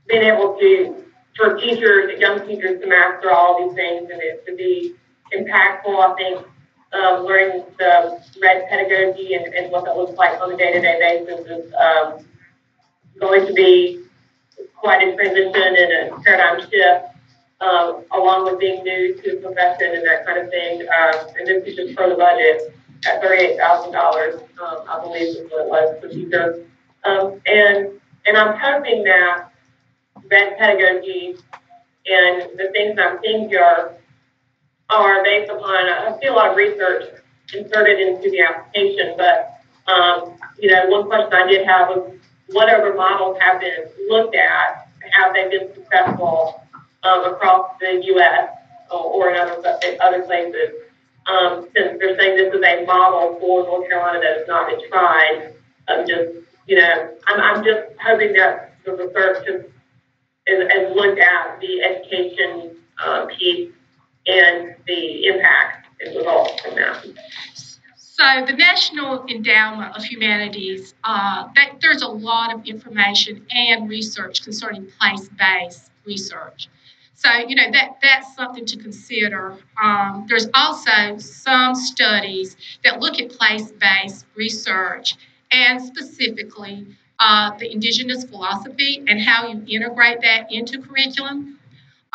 being able to, for teachers, young teachers to master all these things and it to be impactful. I think learning the red pedagogy and what that looks like on a day-to-day basis is going to be quite a transition and a paradigm shift, along with being new to the profession and that kind of thing. And this is just for the budget at $38,000, I believe is what it was for teachers. And I'm hoping that red pedagogy and the things I'm seeing here are based upon, I see a lot of research inserted into the application, but, you know, one question I did have was whatever models have been looked at, have they been successful across the U.S. or in other places? Since they're saying this is a model for North Carolina that has not been tried, just, you know, I'm just hoping that the research has looked at the education piece and the impact and results from that. So the National Endowment of Humanities, there's a lot of information and research concerning place-based research. So, you know, that's something to consider. There's also some studies that look at place-based research and specifically the indigenous philosophy and how you integrate that into curriculum.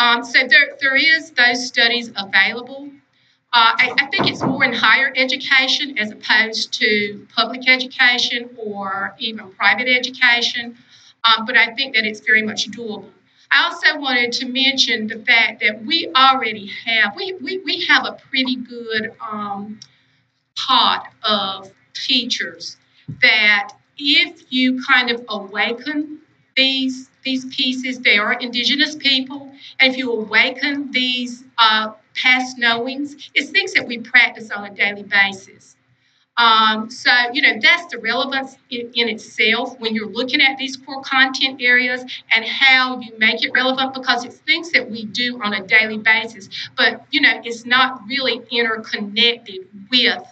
So there is those studies available. I think it's more in higher education as opposed to public education or even private education, but I think that it's very much doable. I also wanted to mention the fact that we already have, we have a pretty good pot of teachers that if you kind of awaken these pieces, they are indigenous people, and if you awaken these past knowings, it's things that we practice on a daily basis. So, you know, that's the relevance in itself when you're looking at these core content areas and how you make it relevant, because it's things that we do on a daily basis, but, you know, it's not really interconnected with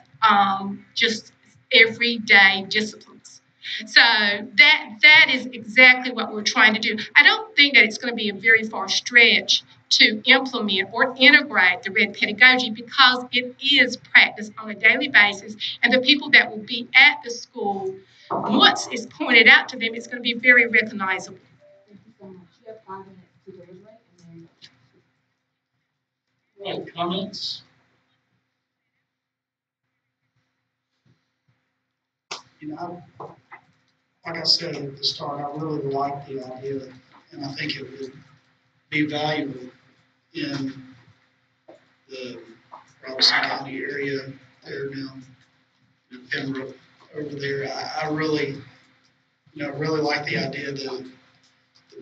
just everyday disciplines. So that is exactly what we're trying to do. I don't think that it's going to be a very far stretch to implement or integrate the red pedagogy because it is practiced on a daily basis, and the people that will be at the school, once it's pointed out to them, it's going to be very recognizable. Thank you so much. You have 5 minutes to deliberate and then. Any comments? You know, like I said at the start, I really like the idea, and I think it would be valuable in the Robeson County area there now, in Pembroke over there. I really, you know, really like the idea. The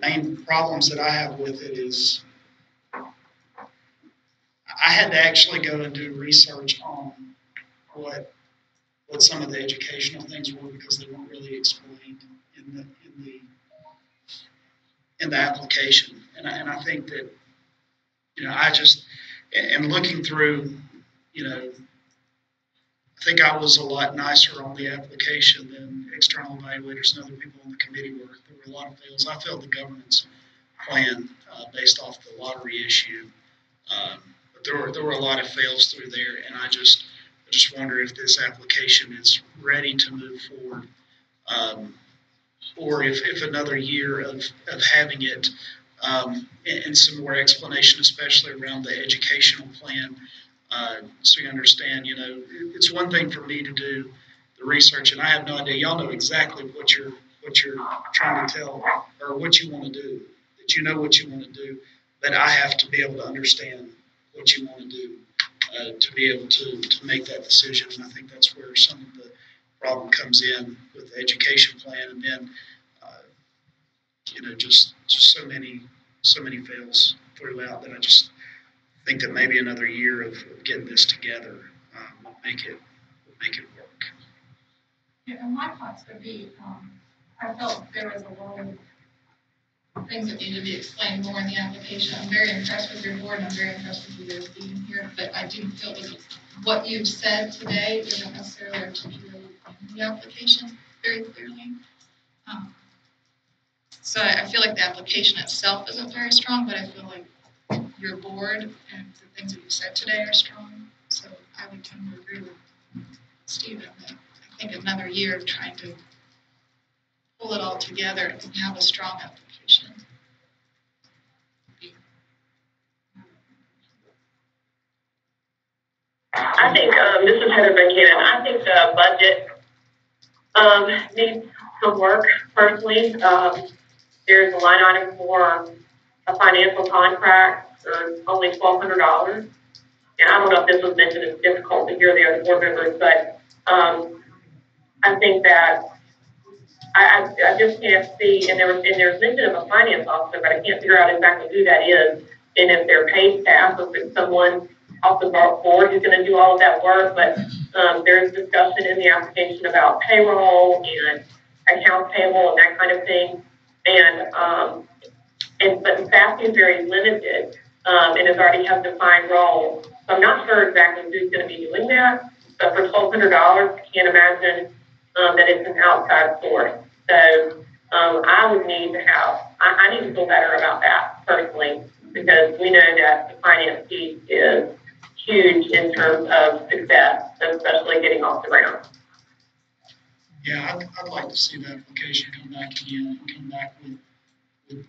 main problems that I have with it is I had to actually go and do research on what some of the educational things were because they weren't really explained in the application. And I think that, you know, and looking through, you know, I think I was a lot nicer on the application than external evaluators and other people on the committee were. There were a lot of fails. I failed the governance plan based off the lottery issue. But there were a lot of fails through there, and I just wonder if this application is ready to move forward, or if another year of having it and some more explanation, especially around the educational plan, so you understand, it's one thing for me to do the research, and I have no idea. Y'all know exactly what you're trying to tell, or what you want to do, that you know what you want to do, but I have to be able to understand what you want to do to be able to make that decision. And I think that's where some of the problem comes in with the education plan, and then just so many fails throughout that I just think that maybe another year of getting this together will make it work. Yeah, and my thoughts would be, I felt there was a lot of things that need to be explained more in the application. I'm very impressed with your board, and I'm very impressed with you guys being here, but I do feel that what you've said today isn't necessarily articulated in the application very clearly. So I feel like the application itself isn't very strong, but I feel like your board and the things that you said today are strong. So I would tend to agree with Stephen that I think another year of trying to pull it all together and have a strong application. I think, this is Heather Buchanan. I think the budget needs some work personally. There's a line item for a financial contract for only $1,200. And I don't know if this was mentioned, it's difficult to hear the other board members, but I think that I just can't see, and there's mention of a finance officer, but I can't figure out exactly who that is, and if they're paid staff, or if it's someone off the board who's going to do all of that work. But there's discussion in the application about payroll and accounts payable and that kind of thing, but staffing is very limited, and it already has defined roles. So I'm not sure exactly who's going to be doing that, but for $1,200, I can't imagine that it's an outside source. So I would need to I need to feel better about that personally, because we know that the finance piece is huge in terms of success, especially getting off the ground. Yeah, I'd like to see the application come back again and come back with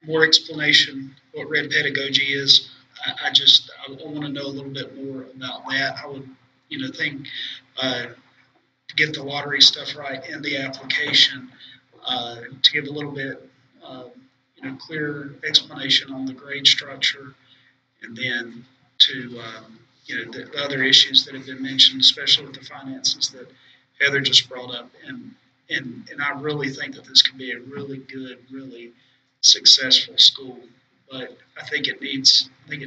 more explanation what red pedagogy is. I want to know a little bit more about that. I would, think to get the lottery stuff right in the application, to give a little bit, clearer explanation on the grade structure, and then to, the other issues that have been mentioned, especially with the finances that Heather just brought up, and I really think that this could be a really good, really successful school. But I think it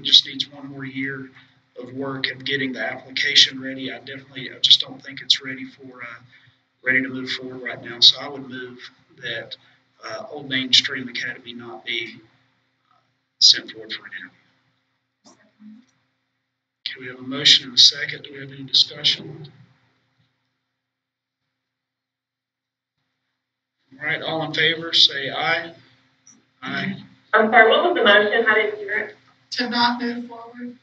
just needs one more year of work of getting the application ready. I just don't think it's ready to move forward right now. So I would move that Old Mainstream Academy not be sent forward for an interview. Okay, we have a motion and a second. Do we have any discussion? All right, all in favor, say aye. Aye. I'm sorry, what was the motion? I didn't hear it. To not move forward.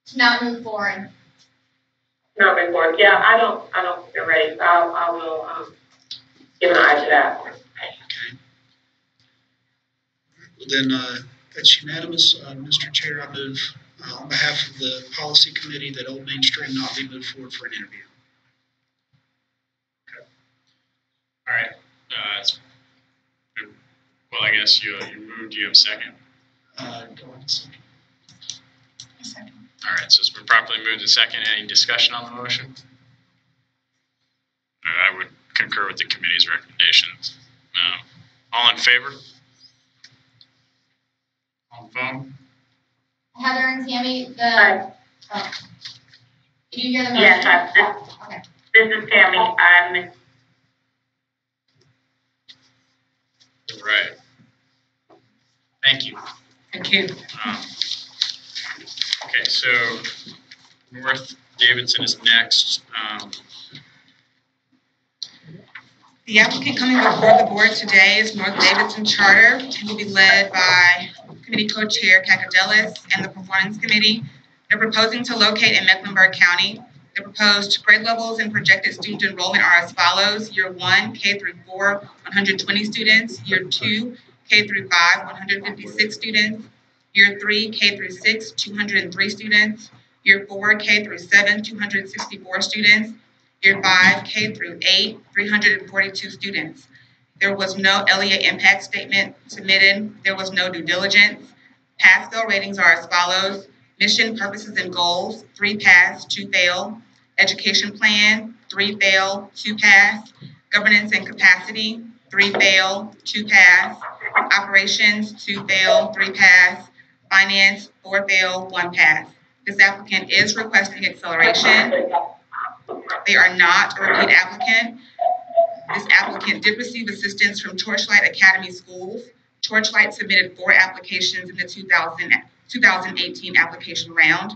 To not move forward. Not move forward. Yeah, I don't think they're ready. So I will give an eye to that. Okay. Well, then that's unanimous. Mr. Chair, I move on behalf of the policy committee that Old Mainstream not be moved forward for an interview. Okay. All right. Well, I guess you moved. Do you have a second? Go on a second. A second. All right. So it's been properly moved to second. Any discussion on the motion? I would concur with the committee's recommendations. All in favor? On the phone? Heather and Tammy, Hi. Did you hear the motion? Yes, Okay. this is Tammy. All right. Thank you. Thank you. Okay, so North Davidson is next. The applicant coming before the board today is North Davidson Charter, and will be led by Committee Co-Chair Kakadelis and the Performance Committee. They're proposing to locate in Mecklenburg County. The proposed grade levels and projected student enrollment are as follows. Year 1, K through 4, 120 students. Year 2, K through 5, 156 students. Year 3, K through 6, 203 students. Year 4, K through 7, 264 students. Year 5, K through 8, 342 students. There was no LEA impact statement submitted. There was no due diligence. Pass-fail ratings are as follows. Mission, purposes, and goals, 3 pass, 2 fail. Education plan, 3 fail, 2 pass. Governance and capacity, 3 fail, 2 pass. Operations, 2 fail, 3 pass. Finance, 4 fail, 1 pass. This applicant is requesting acceleration. They are not a repeat applicant. This applicant did receive assistance from Torchlight Academy Schools. Torchlight submitted 4 applications in the 2018 application round.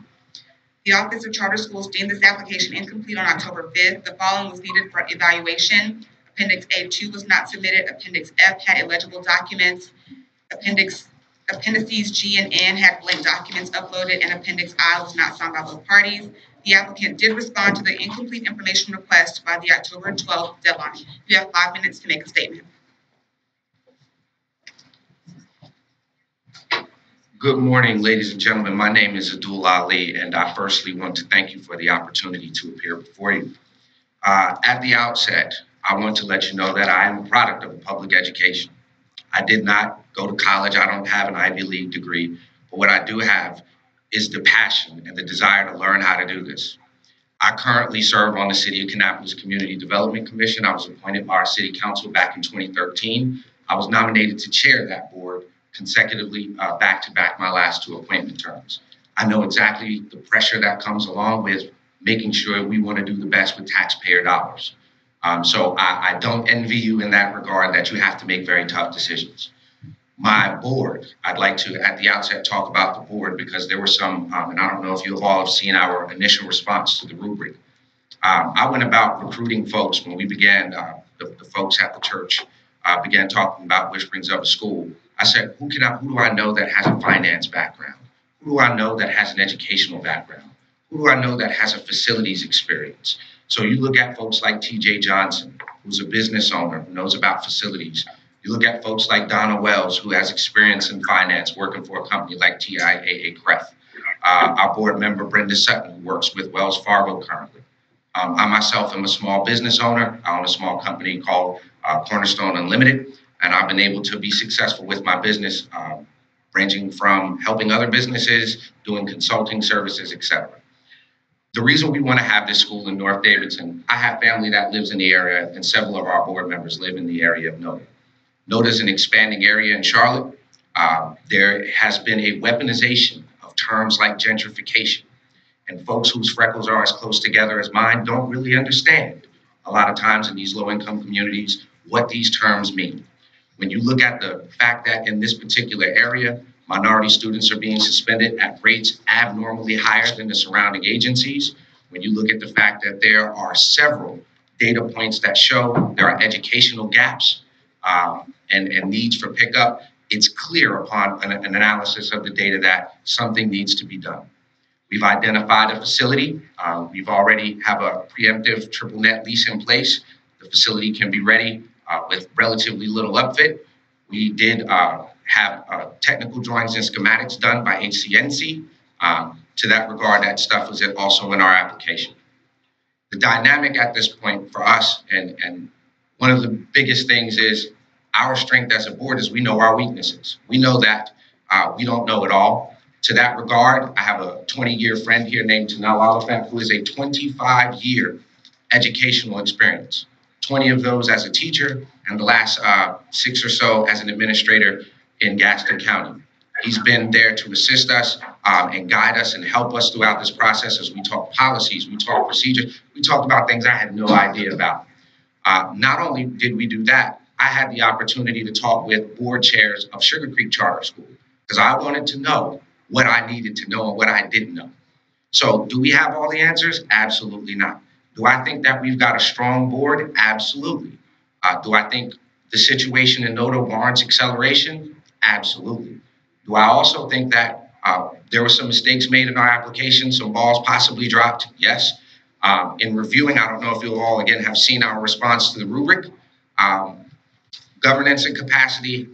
The Office of Charter Schools deemed this application incomplete on October 5th. The following was needed for evaluation. Appendix A2 was not submitted. Appendix F had illegible documents. Appendices G and N had blank documents uploaded, and Appendix I was not signed by both parties. The applicant did respond to the incomplete information request by the October 12th deadline. You have 5 minutes to make a statement. Good morning, ladies and gentlemen. My name is Abdul Ali, and I firstly want to thank you for the opportunity to appear before you. At the outset, I want to let you know that I am a product of a public education. I did not go to college. I don't have an Ivy League degree, but what I do have is the passion and the desire to learn how to do this. I currently serve on the City of Kannapolis Community Development Commission. I was appointed by our City Council back in 2013. I was nominated to chair that board consecutively back-to-back my last 2 appointment terms. I know exactly the pressure that comes along with making sure we want to do the best with taxpayer dollars. So I don't envy you in that regard, that you have to make very tough decisions. My board, I'd like to at the outset talk about the board, because there were some, and I don't know if you all have seen our initial response to the rubric. I went about recruiting folks when we began, the folks at the church began talking about Whisperings of a School. I said, who do I know that has a finance background? Who do I know that has an educational background? Who do I know that has a facilities experience? So you look at folks like TJ Johnson, who's a business owner, who knows about facilities. You look at folks like Donna Wells, who has experience in finance, working for a company like TIAA Cref. Our board member, Brenda Sutton, who works with Wells Fargo currently. I myself am a small business owner. I own a small company called Cornerstone Unlimited, and I've been able to be successful with my business, ranging from helping other businesses, doing consulting services, etc. The reason we want to have this school in North Davidson, I have family that lives in the area, and several of our board members live in the area of Noda. Noda is an expanding area in Charlotte. There has been a weaponization of terms like gentrification, and folks whose freckles are as close together as mine don't really understand a lot of times in these low-income communities what these terms mean. When you look at the fact that in this particular area, minority students are being suspended at rates abnormally higher than the surrounding agencies, when you look at the fact that there are several data points that show there are educational gaps and needs for pickup, it's clear upon an analysis of the data that something needs to be done. We've identified a facility. We've already have a preemptive triple net lease in place. The facility can be ready with relatively little upfit. We did have technical drawings and schematics done by HCNC. To that regard, that stuff was also in our application. The dynamic at this point for us, and one of the biggest things is our strength as a board is we know our weaknesses. We know that we don't know it all. To that regard, I have a 20-year friend here named Tanel Oliphant, who is a 25-year educational experience. 20 of those as a teacher, and the last 6 or so as an administrator in Gaston County. He's been there to assist us and guide us and help us throughout this process as we talk policies, we talk procedures, we talked about things I had no idea about. Not only did we do that, I had the opportunity to talk with board chairs of Sugar Creek Charter School, because I wanted to know what I needed to know and what I didn't know. So do we have all the answers? Absolutely not. Do I think that we've got a strong board? Absolutely. Do I think the situation in Noda warrants acceleration? Absolutely. Do I also think that There were some mistakes made in our application, some balls possibly dropped, yes. In reviewing, I don't know if you all, again, have seen our response to the rubric. Governance and capacity,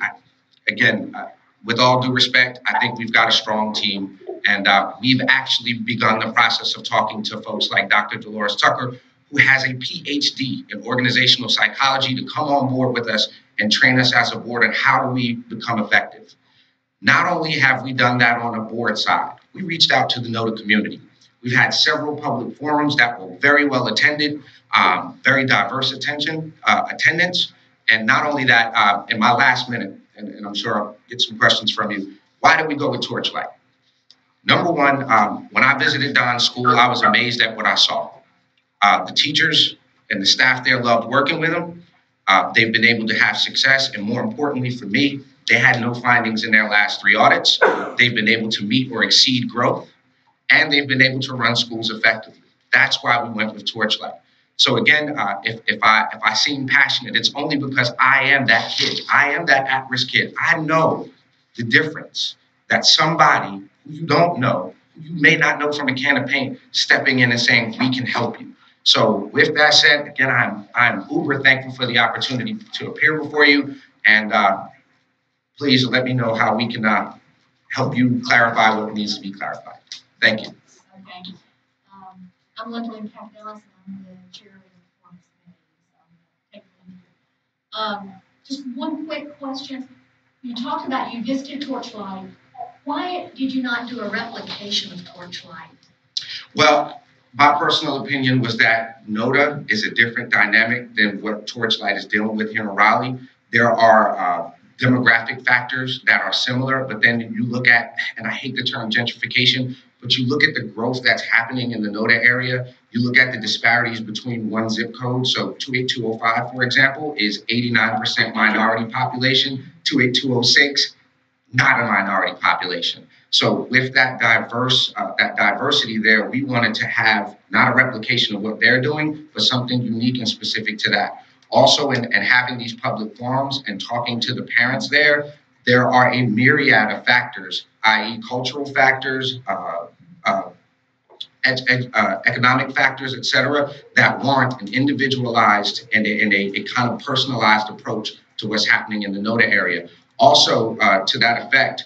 with all due respect, I think we've got a strong team, and we've actually begun the process of talking to folks like Dr. Dolores Tucker, who has a PhD in organizational psychology, to come on board with us and train us as a board on how do we become effective. Not only have we done that on the board side, we reached out to the NOTA community. We've had several public forums that were very well attended, very diverse attendance. And not only that, in my last minute, and I'm sure I'll get some questions from you, why did we go with Torchlight? Number one, when I visited Don's school, I was amazed at what I saw. The teachers and the staff there loved working with them. They've been able to have success, and more importantly for me, they had no findings in their last 3 audits. They've been able to meet or exceed growth, and they've been able to run schools effectively. That's why we went with Torchlight. So again, if I seem passionate, it's only because I am that kid. I am that at-risk kid. I know the difference that somebody who you don't know, who you may not know from a can of paint, stepping in and saying, we can help you. So with that said, again, I'm uber thankful for the opportunity to appear before you, and please let me know how we can help you clarify what needs to be clarified. Thank you. Okay. I'm Lynn Capitalist, and I'm the chair of the performance committee. Just one quick question. You talked about you visited Torchlight. Why did you not do a replication of Torchlight? Well, my personal opinion was that NOTA is a different dynamic than what Torchlight is dealing with here in Raleigh. There are demographic factors that are similar, but then you look at, and I hate the term gentrification, but you look at the growth that's happening in the NOTA area, you look at the disparities between one zip code. So 28205, for example, is 89% minority population, 28206, not a minority population. So with that diversity there, we wanted to have not a replication of what they're doing, but something unique and specific to that. Also, in having these public forums and talking to the parents there are a myriad of factors, i.e. cultural factors, economic factors, et cetera, that warrant an individualized and a kind of personalized approach to what's happening in the NOTA area. Also, to that effect,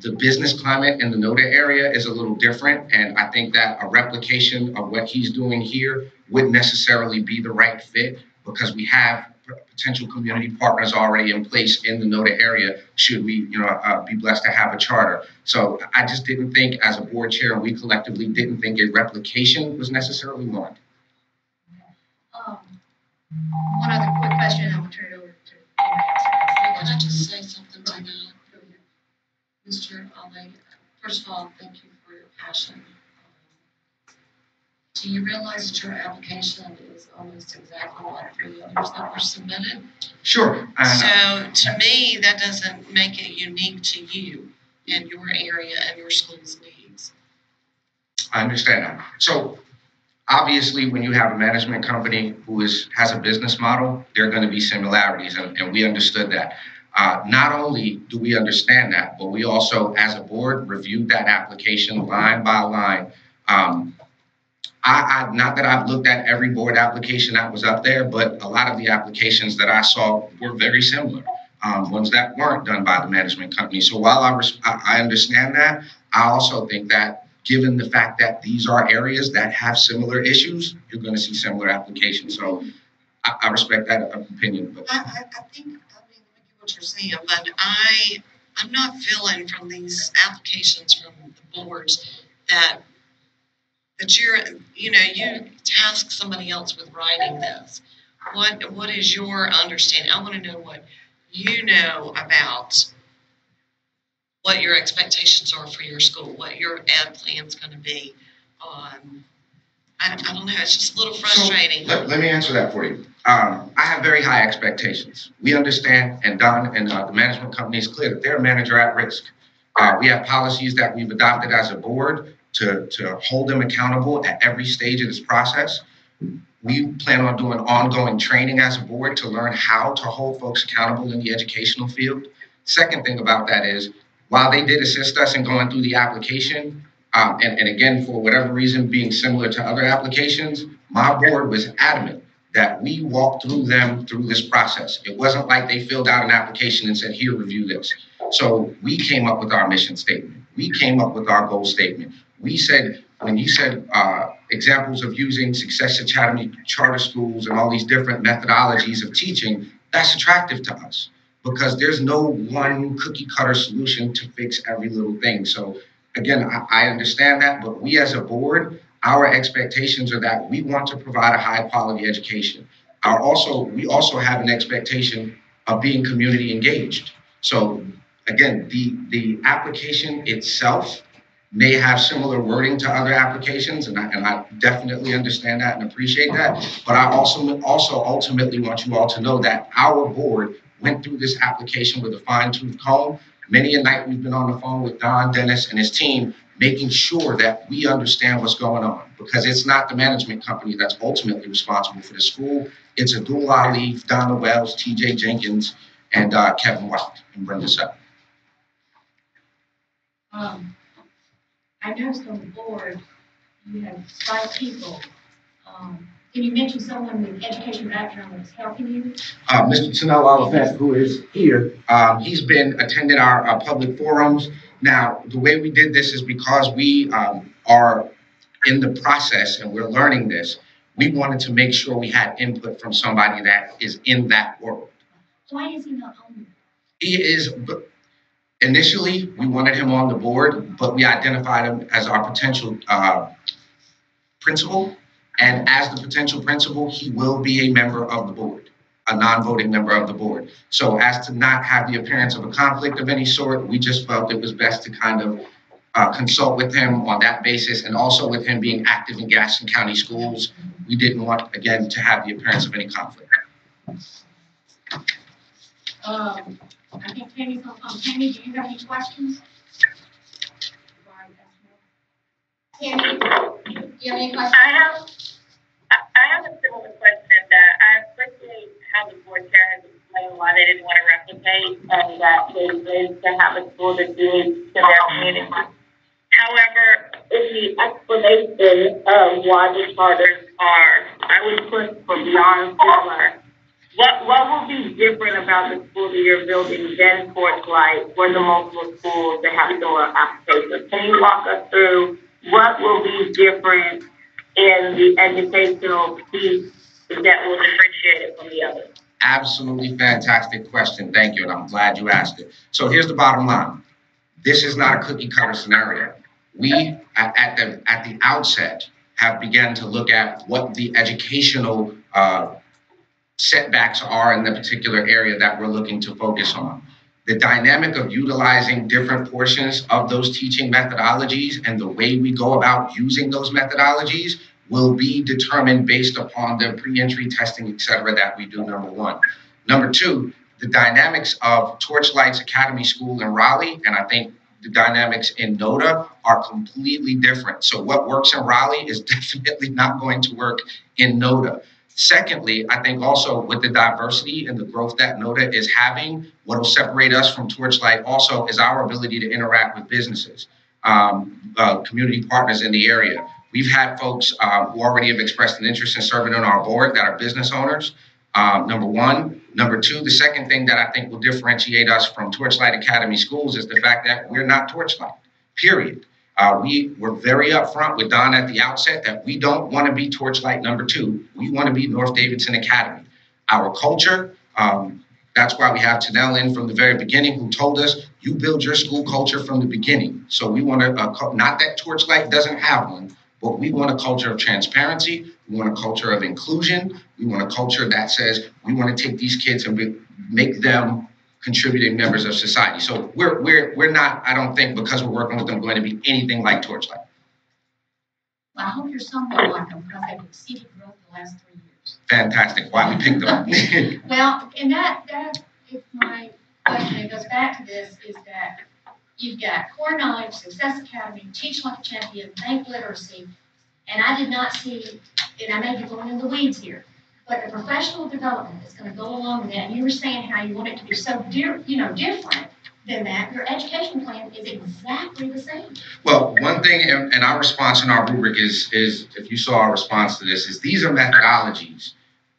the business climate in the NOTA area is a little different, and I think that a replication of what he's doing here wouldn't necessarily be the right fit, because we have potential community partners already in place in the NOTA area, should we be blessed to have a charter. So I just didn't think, as a board chair, and we collectively didn't think a replication was necessarily warranted. One other quick question, and I'll turn it over to anybody else. Can I just say something to that? Mr. Ali, first of all, thank you for your passion. Do you realize that your application is almost exactly like 3 others that were submitted? Sure. So to me, that doesn't make it unique to you and your area and your school's needs. I understand that. So obviously, when you have a management company who has a business model, there are going to be similarities, and we understood that. Not only do we understand that, but we also, as a board, reviewed that application line by line. Not that I've looked at every board application that was up there, but a lot of the applications that I saw were very similar, ones that weren't done by the management company. So while I understand that, I also think that given the fact that these are areas that have similar issues, you're going to see similar applications. So I respect that opinion. But I think, I mean, I get what you're saying, but I'm not feeling from these applications from the boards that you task somebody else with writing this. What is your understanding? I want to know what you know about what your expectations are for your school, what your ed plan is going to be. I don't know, it's just a little frustrating. So let me answer that for you. I have very high expectations. We understand, and Don and the management company is clear that they're a manager at risk. We have policies that we've adopted as a board to hold them accountable at every stage of this process. We plan on doing ongoing training as a board to learn how to hold folks accountable in the educational field. Second thing about that is while they did assist us in going through the application, and again, for whatever reason, being similar to other applications, my board was adamant that we walked through them through this process. It wasn't like they filled out an application and said, here, review this. So we came up with our mission statement. We came up with our goal statement. We said, when you said examples of using Success Academy charter schools and all these different methodologies of teaching, that's attractive to us because there's no one cookie cutter solution to fix every little thing. So again, I understand that, but we as a board, our expectations are that we want to provide a high quality education. We also have an expectation of being community engaged. So again, the application itself may have similar wording to other applications, and I definitely understand that and appreciate that. But I also ultimately want you all to know that our board went through this application with a fine-tooth comb. Many a night we've been on the phone with Don Dennis and his team, making sure that we understand what's going on, because it's not the management company that's ultimately responsible for the school. It's Abdul Ali, Donna Wells, TJ Jenkins, and Kevin White, and Brenda Sutton. I noticed on the board, you have 5 people. Can you mention someone with education background that's helping you? Mr. Tanel Oliphant, who is here, he's been attending our public forums. Now, the way we did this is because we are in the process and we're learning this, we wanted to make sure we had input from somebody that is in that world. Why is he not on there? He is, initially, we wanted him on the board, but we identified him as our potential principal. And as the potential principal, he will be a member of the board, a non-voting member of the board. So as to not have the appearance of a conflict of any sort, we just felt it was best to kind of consult with him on that basis, and also with him being active in Gaston County schools, we didn't want, again, to have the appearance of any conflict. I think Tammy's on. Tammy, do you have any questions? Tammy, do you have any questions? I have a similar question that I appreciate how the board chair has explained why they didn't want to replicate and that they wanted to have a school that did to their community. However, in the explanation of why the charters are, I would put for beyond similar. What will be different about the school that you're building than Torchlight or the multiple schools that have similar applications? Can you walk us through what will be different in the educational piece that will differentiate it from the others? Absolutely fantastic question. Thank you, and I'm glad you asked it. So here's the bottom line. This is not a cookie cutter scenario. We, at the outset, have begun to look at what the educational setbacks are in the particular area that we're looking to focus on. The dynamic of utilizing different portions of those teaching methodologies and the way we go about using those methodologies will be determined based upon the pre-entry testing, et cetera, that we do, number one. Number two, the dynamics of Torchlight's Academy School in Raleigh, and I think the dynamics in NODA are completely different. So what works in Raleigh is definitely not going to work in NODA. Secondly, I think also with the diversity and the growth that NODA is having, what will separate us from Torchlight also is our ability to interact with businesses, community partners in the area. We've had folks who already have expressed an interest in serving on our board that are business owners, number one. Number two, the second thing that I think will differentiate us from Torchlight Academy Schools is the fact that we're not Torchlight, period. We were very upfront with Don at the outset that we don't want to be Torchlight number 2. We want to be North Davidson Academy. Our culture, that's why we have Tanel in from the very beginning, who told us, you build your school culture from the beginning. So we want to, not that Torchlight doesn't have one, but we want a culture of transparency. We want a culture of inclusion. We want a culture that says we want to take these kids and make them contributing members of society. So we're not, I don't think, because we're working with them, going to be anything like Torchlight. Well, I hope you're somewhat like them because they've exceeded growth the last 3 years. Fantastic. Why we picked them. Well, and that is my question. It goes back to this, is that you've got Core Knowledge, Success Academy, Teach Like a Champion, Bank Literacy, and I did not see, and I may be going in the weeds here, but the professional development is going to go along with that. And you were saying how you want it to be so different. than that. Your education plan is exactly the same. Well, one thing, and our response in our rubric is if you saw our response to this, is these are methodologies.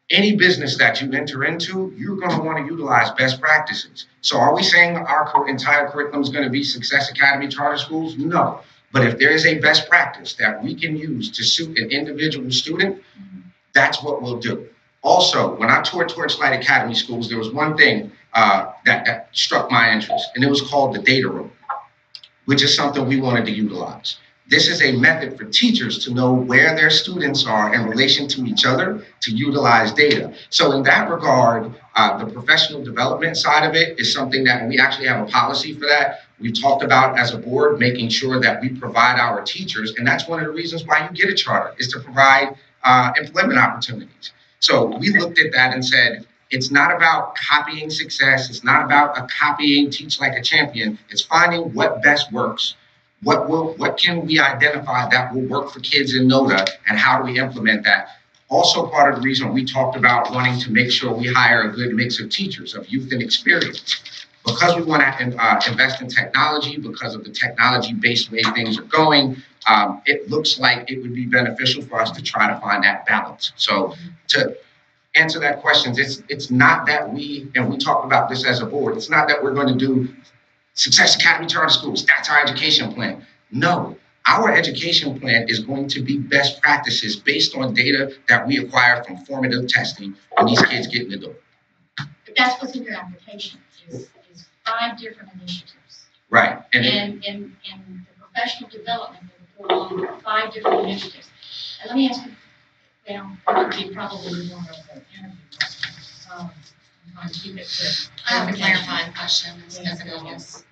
Any business that you enter into, you're going to want to utilize best practices. So are we saying our entire curriculum is going to be Success Academy charter schools? No. But if there is a best practice that we can use to suit an individual student, that's what we'll do. Also, when I toured Torchlight Academy schools, there was one thing that struck my interest, and it was called the data room, which is something we wanted to utilize. This is a method for teachers to know where their students are in relation to each other to utilize data. So in that regard, the professional development side of it is something that we actually have a policy for that. We've talked about as a board, making sure that we provide our teachers, and that's one of the reasons why you get a charter, is to provide employment opportunities. So we looked at that and said, it's not about copying success. It's not about copying Teach Like a Champion. It's finding what best works. What can we identify that will work for kids in NODA, and how do we implement that? Also, part of the reason we talked about wanting to make sure we hire a good mix of teachers, of youth and experience, because we want to invest in technology, because of the technology-based way things are going. It looks like it would be beneficial for us to try to find that balance. So to answer that question, it's not that we talked about this as a board, it's not that we're going to do Success Academy charter schools, that's our education plan. No, our education plan is going to be best practices based on data that we acquire from formative testing when these kids get in the door. But that's what's in your application, is 5 different initiatives. Right. And the professional development will go along with 5 different initiatives. And let me ask you, well, that would be probably one of the interview questions. I'm trying to keep it clear. I have a clarifying question. Yes.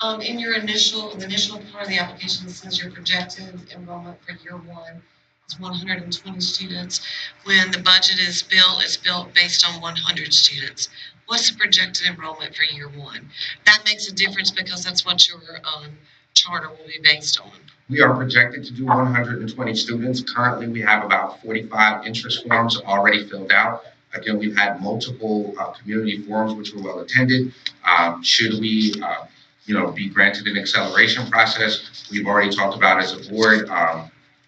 In the initial part of the application, it says your projected enrollment for year 1 is 120 students. When the budget is built, it's built based on 100 students. What's the projected enrollment for year 1? That makes a difference because that's what your charter will be based on. We are projected to do 120 students. Currently, we have about 45 interest forms already filled out. Again, we've had multiple community forums which were well attended. Should we be granted an acceleration process, we've already talked about as a board,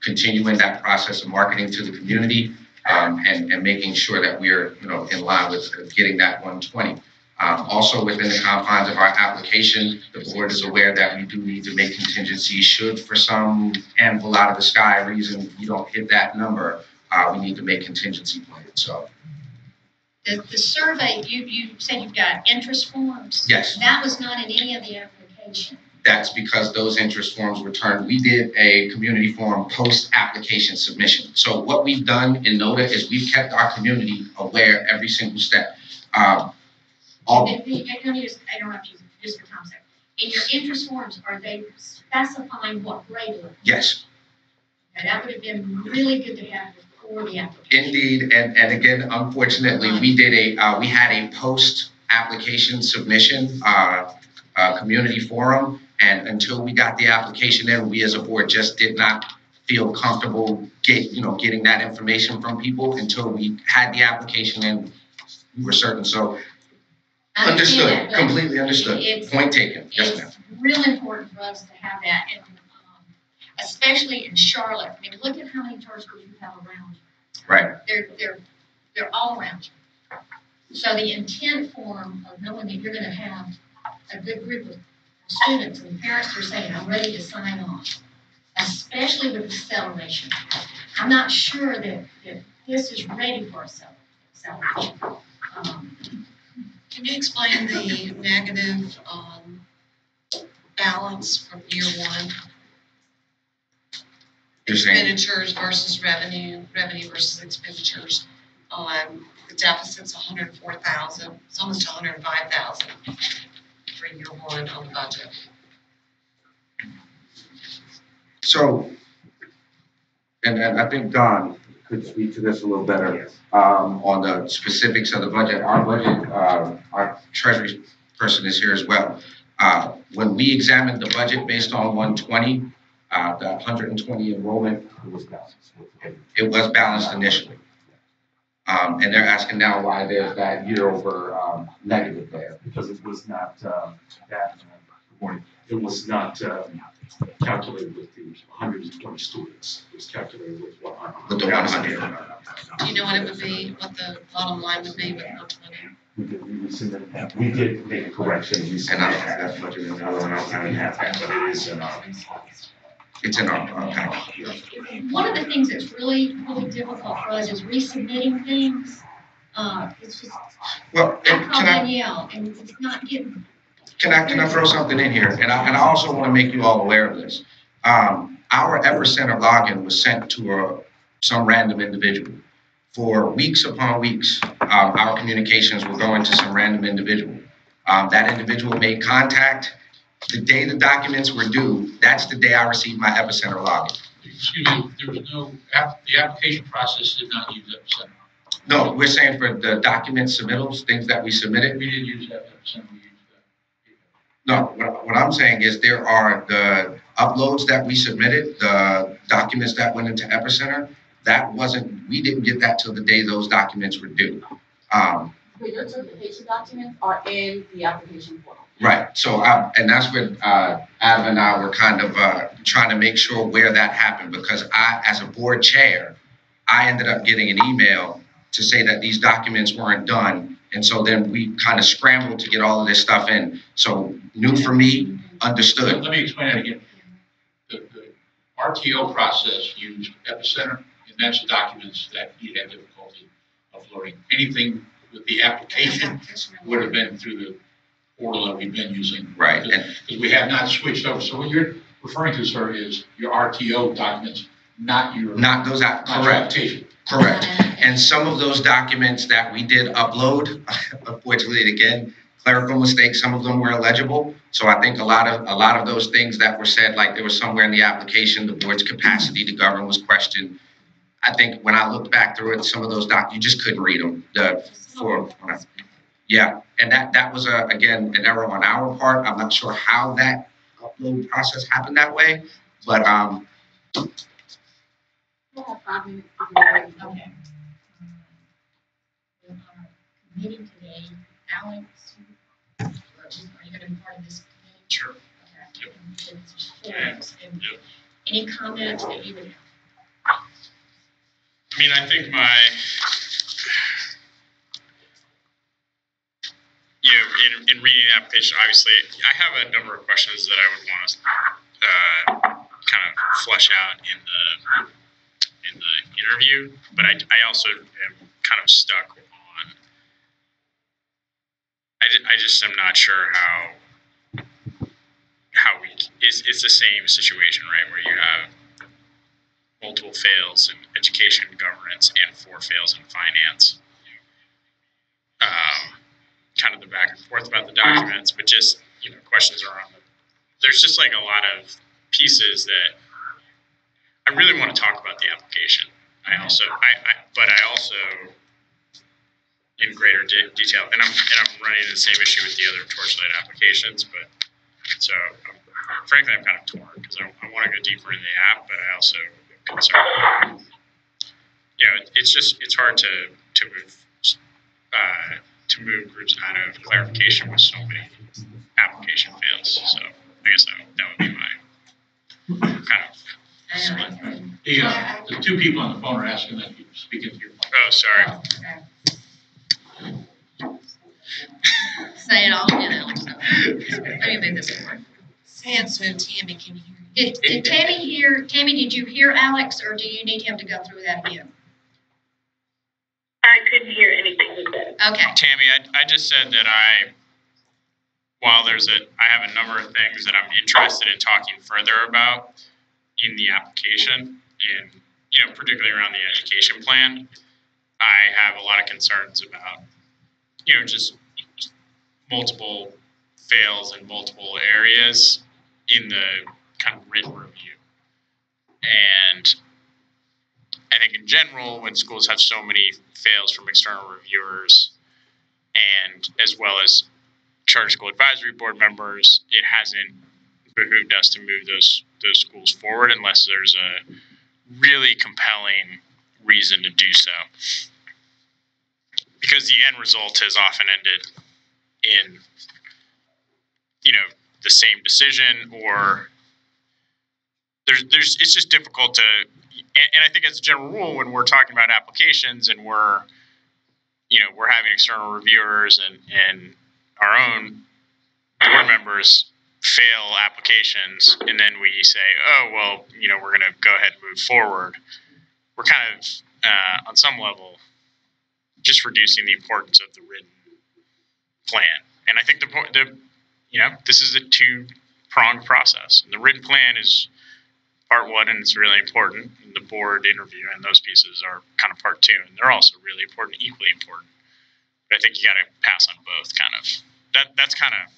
continuing that process of marketing to the community and making sure that we're in line with getting that 120. Also within the confines of our application, the board is aware that we do need to make contingencies should for some anvil out of the sky reason you don't hit that number, we need to make contingency plans. So. The survey, you said you've got interest forms? Yes. That was not in any of the application. That's because those interest forms were turned. We did a community forum post-application submission. So what we've done in NODA is we've kept our community aware every single step. Let me just interrupt you just for Tom's sake. In your interest forms, are they specifying what grade level? Yes. Okay, that would have been really good to have before the application. Indeed, and again, unfortunately, we had a post-application submission community forum, and until we got the application in, we as a board just did not feel comfortable getting that information from people until we had the application in. We were certain. So understood, completely understood. Point taken. Yes, ma'am. It's real important for us to have that, and especially in Charlotte. I mean, look at how many charter schools you have around you. Right. They're all around you. So the intent form of knowing that you're going to have a good group of students and parents are saying, I'm ready to sign on, especially with acceleration. I'm not sure that this is ready for acceleration. Can you explain the negative balance from year 1? Expenditures versus revenue versus expenditures. The deficit's 104,000. It's almost 105,000 for year 1 on the budget. So, and I think Don could speak to this a little better on the specifics of the budget. Our budget, our treasury person is here as well. When we examined the budget based on 120, the 120 enrollment, it was balanced initially. And they're asking now why there's that year over negative there. Because it was not, it was not calculated with the 120 students. It was calculated with 100. With the 100. Do you know what it would be, what the bottom line would be with 120? We did make a correction. And I don't have that budget in our, but it is in our. It's in our package. One of the things that's really, really difficult for us is resubmitting things. It's just, Well, I call Danielle, and it's not getting. Can I throw something in here? And I also want to make you all aware of this. Our Epicenter login was sent to some random individual. For weeks upon weeks, our communications were going to some random individual. That individual made contact. The day the documents were due, that's the day I received my Epicenter login. Excuse me, there was no, the application process did not use Epicenter. No, we're saying for the document submittals, things that we submitted. We didn't use Epicenter, we used that. No, what I'm saying is there are the uploads that we submitted, the documents that went into Epicenter. That wasn't, we didn't get that till the day those documents were due. But your certification documents are in the application portal. Right. So, and that's where Adam and I were kind of trying to make sure where that happened, because I, as a board chair, I ended up getting an email to say that these documents weren't done. And so then we kind of scrambled to get all of this stuff in. So new for me, understood. Let me explain that again. The RTO process used Epicenter, and that's the documents that you had difficulty uploading. Anything with the application would have been through the portal that we've been using. Right. Because we have not switched over. So what you're referring to, sir, is your RTO documents, not your. Not those, correct. Correct. And some of those documents that we did upload, unfortunately, again, clerical mistakes, some of them were illegible. So I think a lot of those things that were said, like there was somewhere in the application, the board's capacity to govern was questioned. I think when I looked back through it, some of those you just couldn't read them. Yeah, and that was again an error on our part. I'm not sure how that upload process happened that way, but We'll have 5 minutes. Okay. With our meeting today, Alex, are you going to be part of this committee? Sure. Okay. And any comments that you would have? I mean, I think in reading the application, obviously, I have a number of questions that I would want to kind of flesh out in the interview, but I also am kind of stuck on. I just am not sure how it's the same situation, right? Where you have multiple fails in education and governance and 4 fails in finance. Kind of the back and forth about the documents, but just, questions around there's just like a lot of pieces that I really want to talk about the application. I also in greater detail, and I'm running the same issue with the other torchlight applications, but so frankly I'm kind of torn because I want to go deeper into the app, but I also am concerned. It's hard to move groups out of clarification with so many application fails. So I guess that would be my kind of. The 2 people on the phone are asking that you speak into your phone. Oh, sorry. Say it all again, Alex. Let me make this work. Say it so Tammy can hear you. Did Tammy hear? Tammy, did you hear Alex, or do you need him to go through that again? I couldn't hear anything you said. Okay. Tammy, I just said that while I have a number of things that I'm interested in talking further about in the application, and particularly around the education plan, I have a lot of concerns about, just multiple fails in multiple areas in the kind of written review. And I think in general, when schools have so many fails from external reviewers, and as well as charter school advisory board members, it hasn't behooved us to move those schools forward unless there's a really compelling reason to do so. because the end result has often ended in, the same decision, or it's just difficult to, and I think as a general rule, when we're talking about applications and we're having external reviewers and our own board members fail applications, and then we say, oh, well, we're going to go ahead and move forward. We're kind of, on some level, just reducing the importance of the written plan. And I think this is a two-pronged process. And the written plan is part one, and it's really important. And the board interview and those pieces are kind of part two, and they're also really important, equally important. But I think you got to pass on both, kind of. That's kind of.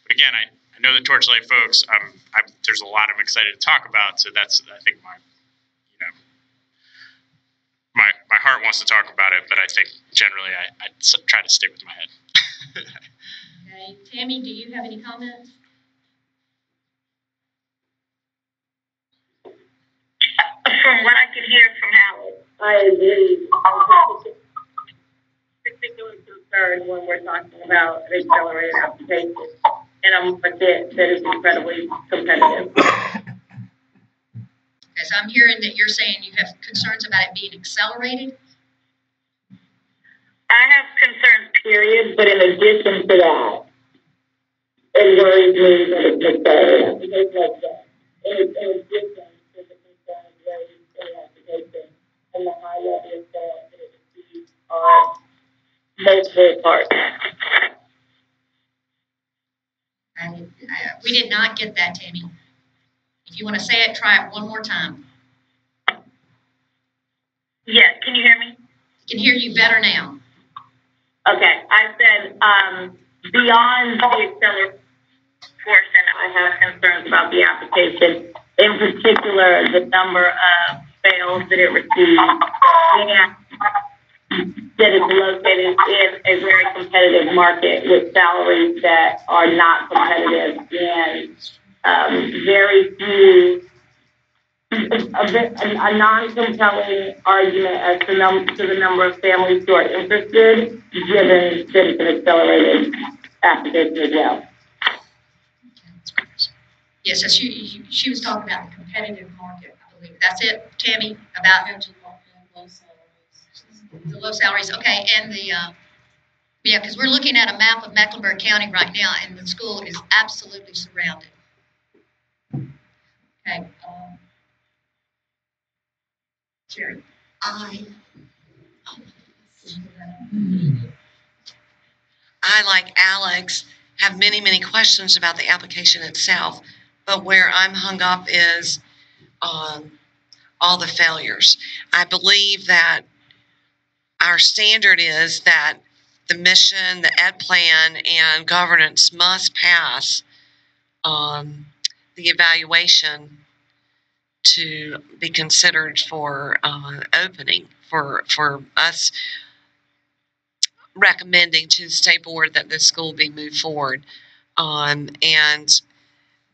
But again, I know the Torchlight folks. There's a lot I'm excited to talk about. So that's, I think, my heart wants to talk about it, but I think generally I try to stick with my head. Okay, Tammy, do you have any comments? From what I can hear from Howard, I agree. Particular concern when we're talking about an accelerated application, and I'm forget that it's incredibly competitive. Okay, so I'm hearing that you're saying you have concerns about it being accelerated. I have concerns, period, but in addition to that, it worries me that it's accelerated application like that. In addition to the concerns raised in the application and the high level of sales that it receives on multiple parts. We did not get that, Tammy. If you want to say it, try it one more time. Yes, can you hear me? I can hear you better now. Okay, I said beyond the accelerated portion, I have concerns about the application, in particular the number of fails that it receives, and that it's located in a very competitive market with salaries that are not competitive, and very few, a non-compelling argument as to the number of families who are interested, given that it's an accelerated application as well. Yes, so she was talking about the competitive market, I believe. That's it, Tammy, about the low salaries. Okay, and because we're looking at a map of Mecklenburg County right now, and the school is absolutely surrounded. Okay. Jerry. I, like Alex, have many, many questions about the application itself, but where I'm hung up is on all the failures. I believe that our standard is that the mission, the ed plan, and governance must pass the evaluation to be considered for opening, for us recommending to the state board that this school be moved forward. And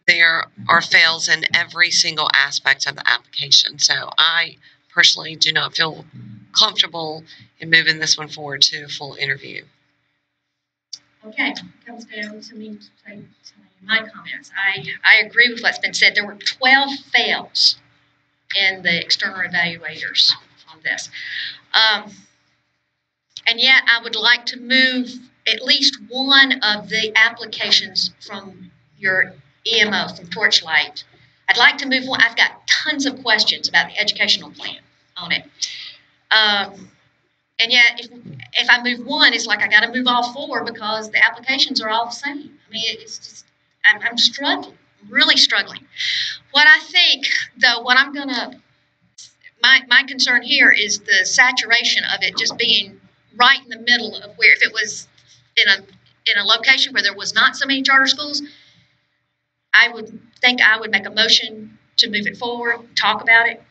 there are fails in every single aspect of the application. So I personally do not feel comfortable in moving this one forward to a full interview. Okay, comes down to me saying my comments. I agree with what's been said. There were 12 fails in the external evaluators on this. And yet I would like to move at least one of the applications from your EMO, from Torchlight. I'd like to move one. I've got tons of questions about the educational plan on it. And yet, if I move one, it's like I got to move all four because the applications are all the same. I mean, it's just, I'm struggling, really struggling. What I think, though, my concern here is the saturation of it just being right in the middle of where, if it was in a location where there was not so many charter schools, I would make a motion to move it forward, talk about it.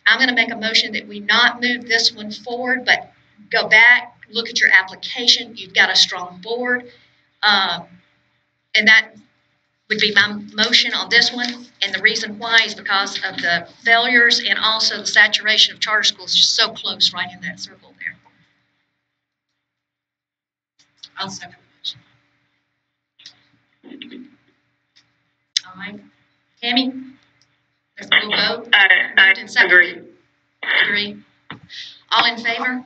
I'm going to make a motion that we not move this one forward, but go back, look at your application. You've got a strong board. And that would be my motion on this one. And the reason why is because of the failures and also the saturation of charter schools just so close right in that circle there. I'll second the motion. All right. Tammy? We'll vote. I agree. Agree. All in favor?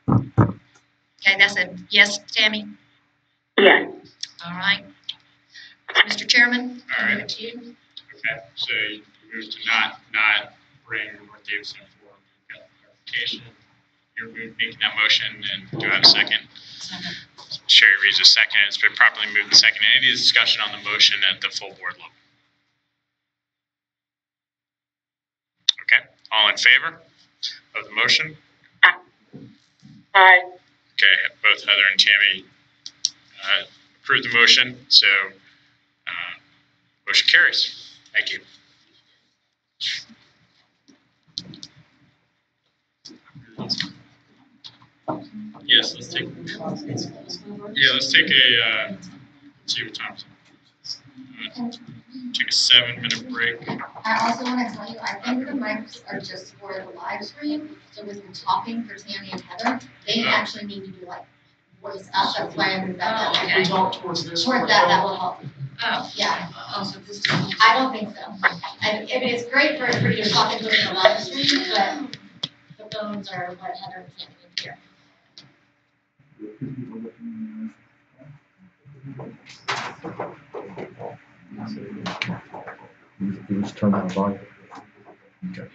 Okay, that's a yes, Tammy? Yes. All right. Mr. Chairman? All right. Over to you. Okay, so you move to not bring North Davidson forward for clarification. You're making that motion, and do I have a second? Sherry reads a second. It's been properly moved and seconded. Any discussion on the motion at the full board level? Okay, all in favor of the motion? Aye. Okay, both Heather and Tammy approved the motion, so motion carries. Thank you. Yes, let's take a, see what time it is. Take a 7-minute break. I also want to tell you, I think the mics are just for the live stream, so with the talking for Tammy and Heather, they actually need to be like voice up, that's why I moved that down. If we talk towards this. Towards that will help. Oh, Yeah, also this. I don't think so. I mean, it's great for you to talk into it in the live stream, but the phones are what Heather and Tammy can hear. You just turn on the volume. Okay.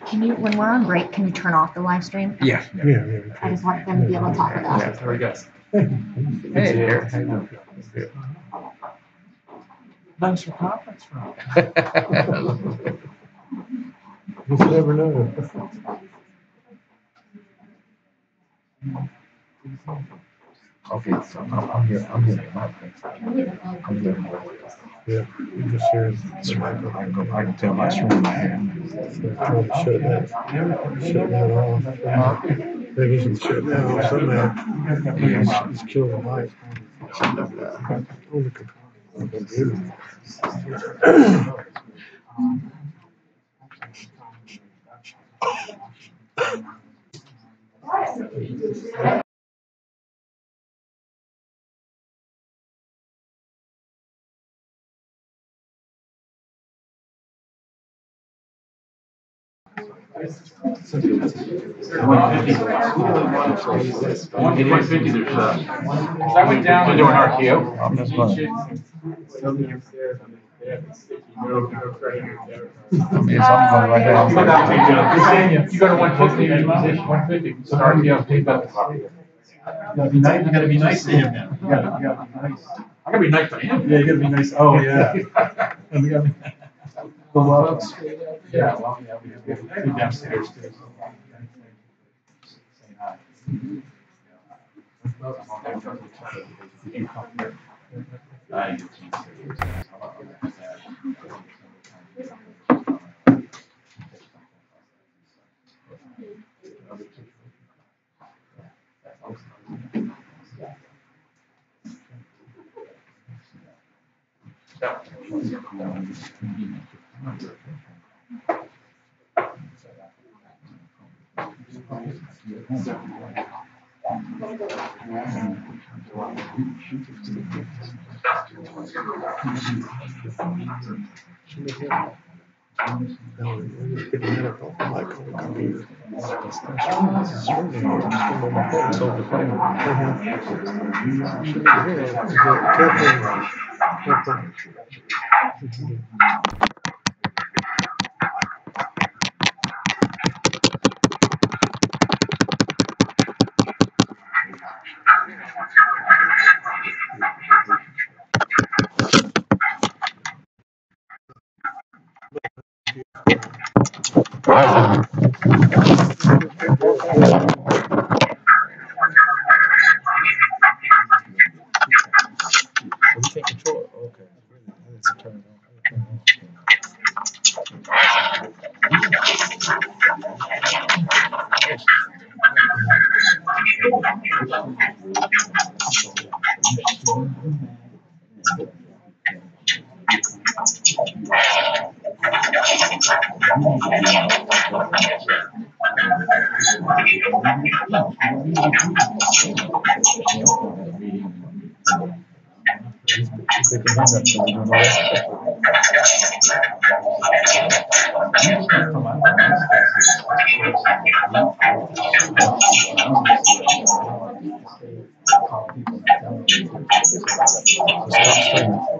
Can you, when we're on break, can you turn off the live stream? Yeah. I just want them to be able to talk about it. There we go. Hey, Derek. How you doing? Nice for conference room. You never know. Okay, so I'm here. I'm here. I'm here. Yeah, you just hear. I can tell my stream I have. Trying to shut that off. Maybe you should shut that off somehow. It's killing the light. I went down to do an RTO. I'm just going. I mean, it's something going right now. You go to 150, 150. So RTO paid by the clock. You gotta be nice to him now. You gotta be nice. I gotta be nice to him. Yeah, you gotta be nice. Oh, yeah. Well, yeah, well, yeah, we have two downstairs too. We can't control it. Okay. It's a turn on. Stop streaming.